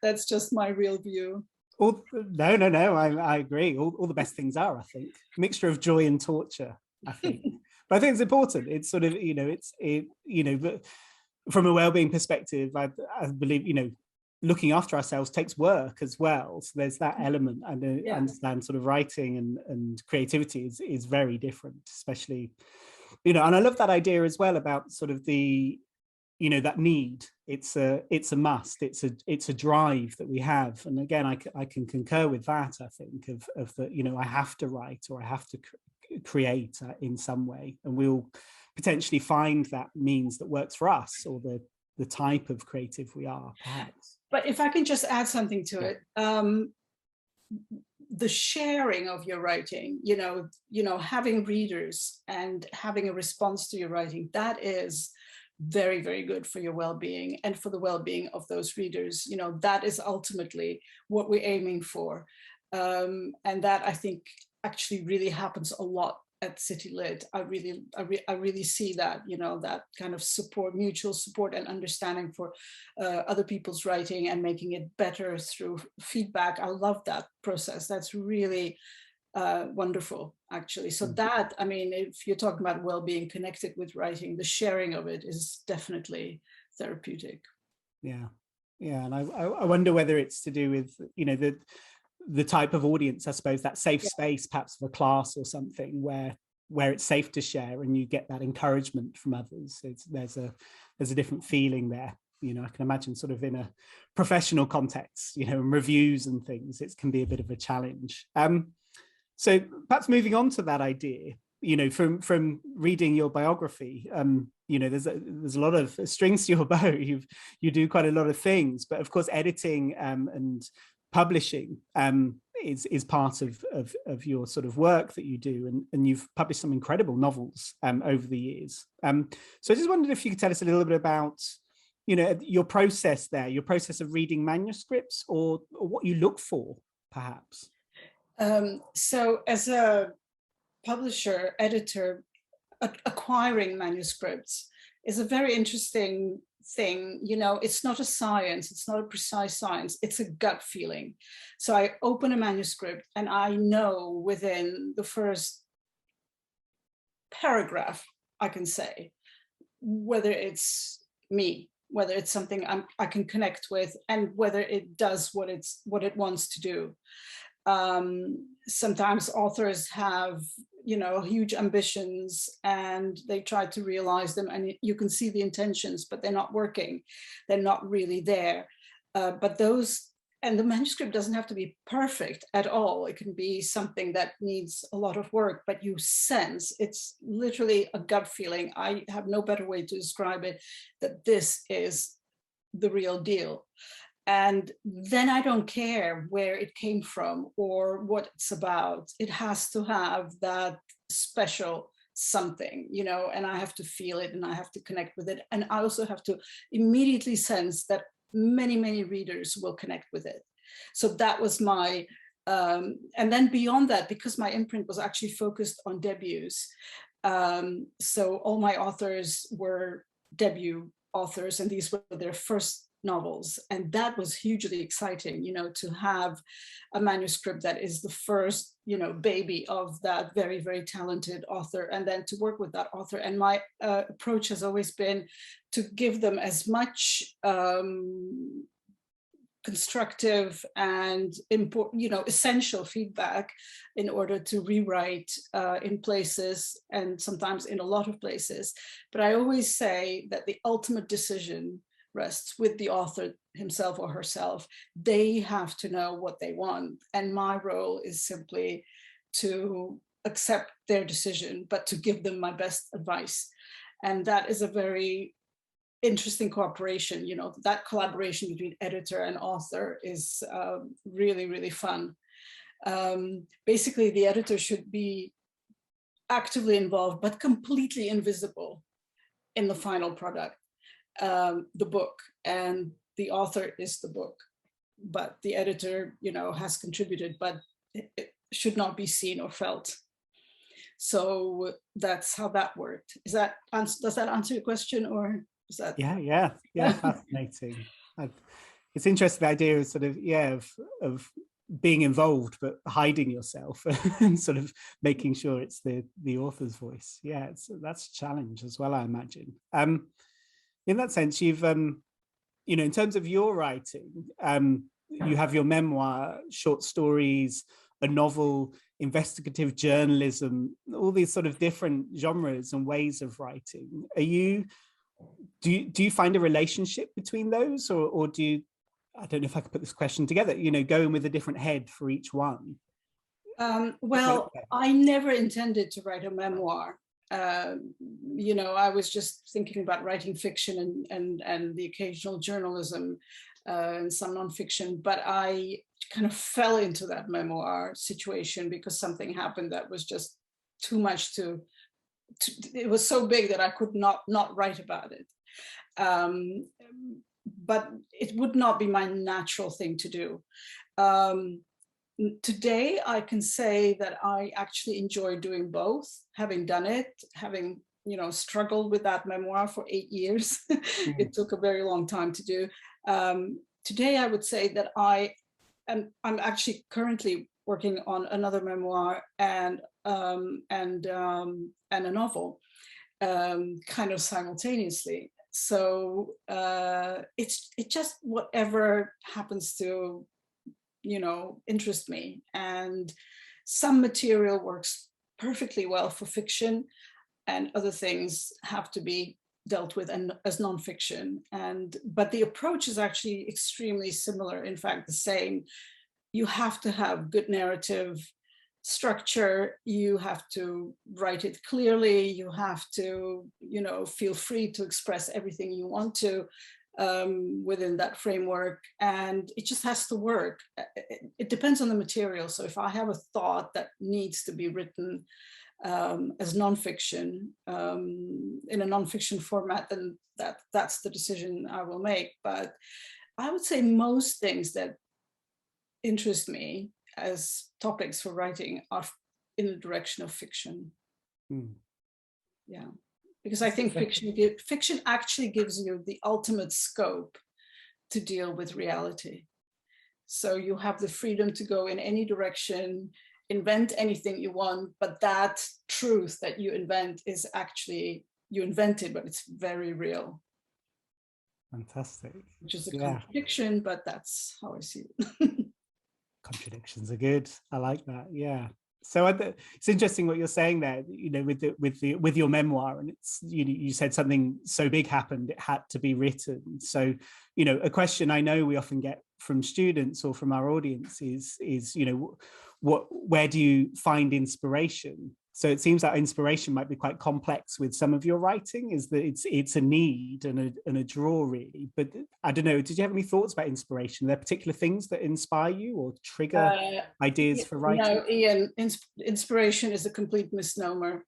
that's just my real view. No, I agree. All the best things are, I think, a mixture of joy and torture, I think. But I think it's important. It's sort of, but from a well-being perspective, I believe, looking after ourselves takes work as well. So there's that element. And I understand sort of writing and creativity is very different, especially, and I love that idea as well about sort of the, that need. It's a must. It's a drive that we have. And again, I can concur with that. I think of the, I have to write or I have to create in some way, and we'll potentially find that means that works for us or the type of creative we are, perhaps. But if I can just add something to it, the sharing of your writing, having readers and having a response to your writing, that is very, very good for your well-being and for the well-being of those readers. That is ultimately what we're aiming for. And that, I think, actually really happens a lot at City Lit. I really see that, that kind of support, mutual support and understanding for other people's writing and making it better through feedback. I love that process. That's really wonderful, actually. So that, if you're talking about well-being connected with writing, the sharing of it is definitely therapeutic. Yeah. And I wonder whether it's to do with, the type of audience, I suppose, that safe space, perhaps of a class or something where it's safe to share and you get that encouragement from others. There's a different feeling there. I can imagine sort of in a professional context, and reviews and things, it can be a bit of a challenge. So perhaps moving on to that idea, from reading your biography, there's a lot of strings to your bow. You do quite a lot of things, but of course editing and publishing is part of your sort of work that you do, and you've published some incredible novels over the years. So I just wondered if you could tell us a little bit about, your process there, your process of reading manuscripts, or what you look for, perhaps. So as a publisher, editor, acquiring manuscripts is a very interesting thing. It's not a science, it's not a precise science, it's a gut feeling. So I open a manuscript and I know within the first paragraph, I can say whether it's me, whether it's something I can connect with, and whether it does what it wants to do. Sometimes authors have huge ambitions and they try to realize them, and you can see the intentions, but they're not working, they're not really there. And the manuscript doesn't have to be perfect at all. It can be something that needs a lot of work, but you sense, it's literally a gut feeling. I have no better way to describe it, that this is the real deal. And then I don't care where it came from or what it's about. It has to have that special something, and I have to feel it and I have to connect with it. And I also have to immediately sense that many, many readers will connect with it. So that was my, and then beyond that, because my imprint was actually focused on debuts, so all my authors were debut authors, and these were their first novels. And that was hugely exciting, to have a manuscript that is the first, baby of that very, very talented author, and then to work with that author. And my approach has always been to give them as much constructive and essential feedback in order to rewrite in places, and sometimes in a lot of places. But I always say that the ultimate decision rests with the author himself or herself. They have to know what they want. And my role is simply to accept their decision, but to give them my best advice. And that is a very interesting cooperation. That collaboration between editor and author is really, really fun. Basically, the editor should be actively involved, but completely invisible in the final product. The book, and the author is the book, but the editor, has contributed, but it should not be seen or felt. So that's how that worked. Does that answer your question, or is that? Yeah, fascinating. It's interesting, the idea of sort of, of being involved but hiding yourself and sort of making sure it's the author's voice. Yeah, that's a challenge as well, I imagine. In that sense, you've, in terms of your writing, you have your memoir, short stories, a novel, investigative journalism, all these sort of different genres and ways of writing. Do you find a relationship between those, or do you, I don't know if I could put this question together, go in with a different head for each one? Well, I never intended to write a memoir. I was just thinking about writing fiction and the occasional journalism and some nonfiction, but I kind of fell into that memoir situation because something happened that was just too much it was so big that I could not write about it. But it would not be my natural thing to do. Today, I can say that I actually enjoy doing both, having done it, having struggled with that memoir for 8 years. It took a very long time to do. Today, I would say that I'm actually currently working on another memoir and a novel, kind of simultaneously. So it's just whatever happens to interest me, and some material works perfectly well for fiction and other things have to be dealt with as nonfiction. But the approach is actually extremely similar, in fact the same. You have to have good narrative structure, you have to write it clearly, you have to feel free to express everything you want to. within that framework, and it just has to work. It depends on the material. So if I have a thought that needs to be written as nonfiction, in a nonfiction format, then that's the decision I will make. But I would say most things that interest me as topics for writing are in the direction of fiction. Yeah, because I think fiction actually gives you the ultimate scope to deal with reality. So you have the freedom to go in any direction, invent anything you want, but that truth that you invent is actually, you invented, but it's very real. Fantastic. Which is a contradiction, but that's how I see it. Contradictions are good. I like that. Yeah. So it's interesting what you're saying there, you know, with your memoir, and it's, you said something so big happened, it had to be written. So, you know, a question I know we often get from students or from our audience is, you know, where do you find inspiration? So it seems that inspiration might be quite complex with some of your writing, is that it's a need and a draw, really. But I don't know, did you have any thoughts about inspiration? Are there particular things that inspire you or trigger ideas for writing? No, Ian, inspiration is a complete misnomer.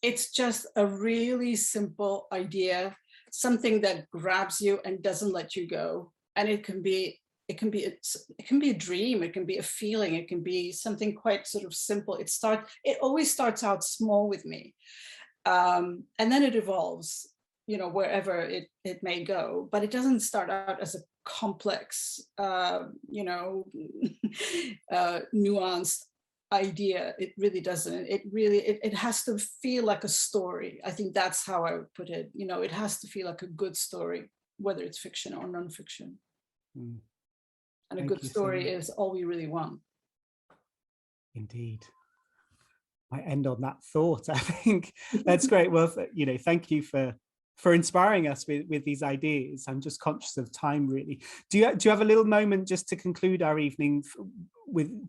It's just a really simple idea, something that grabs you and doesn't let you go. And it can be a dream, it can be a feeling, it can be something quite sort of simple. It always starts out small with me, and then it evolves, you know, wherever it may go. But it doesn't start out as a complex, you know, nuanced idea. It really doesn't. It has to feel like a story. I think that's how I would put it. You know, it has to feel like a good story, whether it's fiction or nonfiction. And a good story is all we really want. Indeed. I end on that thought. I think that's great. Well, you know, thank you for inspiring us with these ideas. I'm just conscious of time, really. Do you have a little moment just to conclude our evening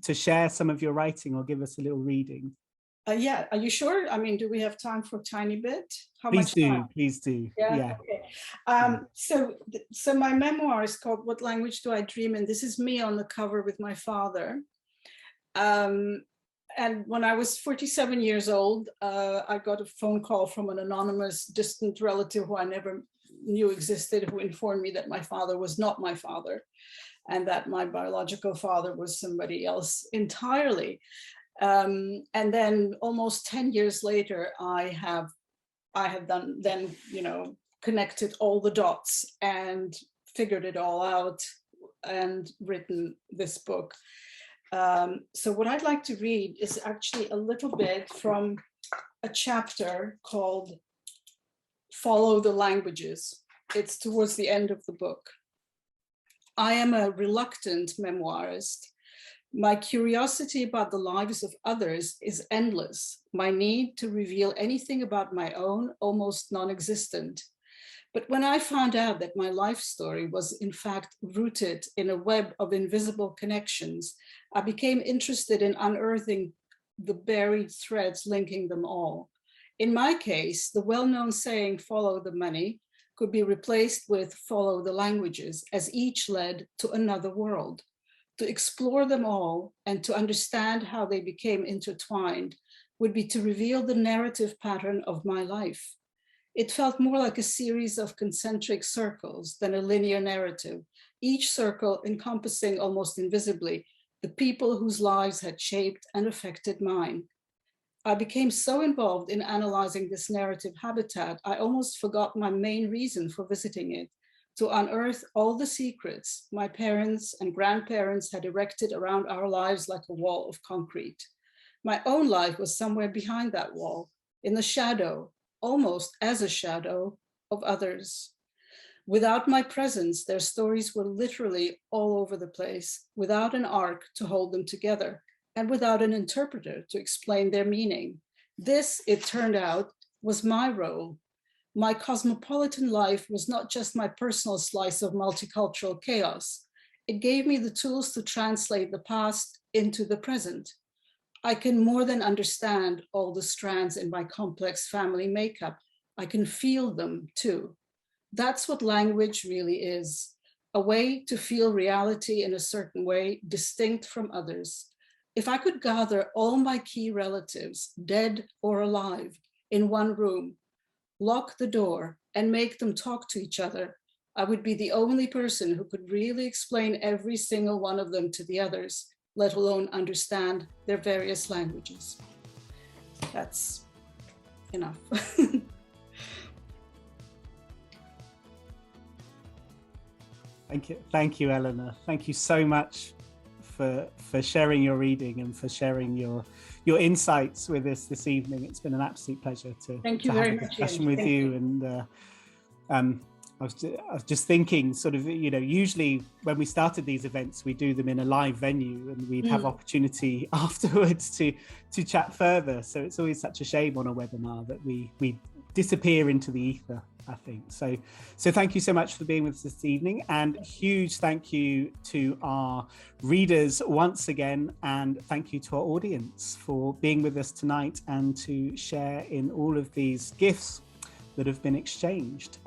to share some of your writing or give us a little reading? Yeah, are you sure? I mean, do we have time for a tiny bit? Please do. Yeah. Okay. So my memoir is called "What Language Do I Dream In?" This is me on the cover with my father. And when I was 47 years old, I got a phone call from an anonymous distant relative who I never knew existed, who informed me that my father was not my father and that my biological father was somebody else entirely. And then almost 10 years later, I have then, you know, connected all the dots and figured it all out and written this book. So what I'd like to read is actually a little bit from a chapter called "Follow the Languages." It's towards the end of the book. I am a reluctant memoirist. My curiosity about the lives of others is endless. My need to reveal anything about my own, almost non-existent. But when I found out that my life story was in fact rooted in a web of invisible connections, I became interested in unearthing the buried threads linking them all. In my case, the well-known saying, "follow the money," could be replaced with "follow the languages," as each led to another world. To explore them all and to understand how they became intertwined would be to reveal the narrative pattern of my life. It felt more like a series of concentric circles than a linear narrative, each circle encompassing almost invisibly the people whose lives had shaped and affected mine. I became so involved in analyzing this narrative habitat, I almost forgot my main reason for visiting it: to unearth all the secrets my parents and grandparents had erected around our lives like a wall of concrete. My own life was somewhere behind that wall, in the shadow, almost as a shadow, of others. Without my presence, their stories were literally all over the place, without an arc to hold them together, and without an interpreter to explain their meaning. This, it turned out, was my role. My cosmopolitan life was not just my personal slice of multicultural chaos. It gave me the tools to translate the past into the present. I can more than understand all the strands in my complex family makeup. I can feel them too. That's what language really is, a way to feel reality in a certain way, distinct from others. If I could gather all my key relatives, dead or alive, in one room, lock the door and make them talk to each other, I would be the only person who could really explain every single one of them to the others, let alone understand their various languages. That's enough. Thank you, Eleanor. Thank you so much for sharing your reading and for sharing your insights with us this evening. It's been an absolute pleasure to have a discussion with you. And I was just thinking, sort of, you know, usually when we started these events, we do them in a live venue, and we'd have opportunity afterwards to chat further. So it's always such a shame on a webinar that we disappear into the ether, I think. So thank you so much for being with us this evening, and huge thank you to our readers once again, and thank you to our audience for being with us tonight and to share in all of these gifts that have been exchanged.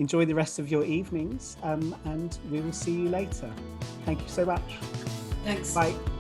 Enjoy the rest of your evenings, and we will see you later. Thank you so much. Thanks. Bye.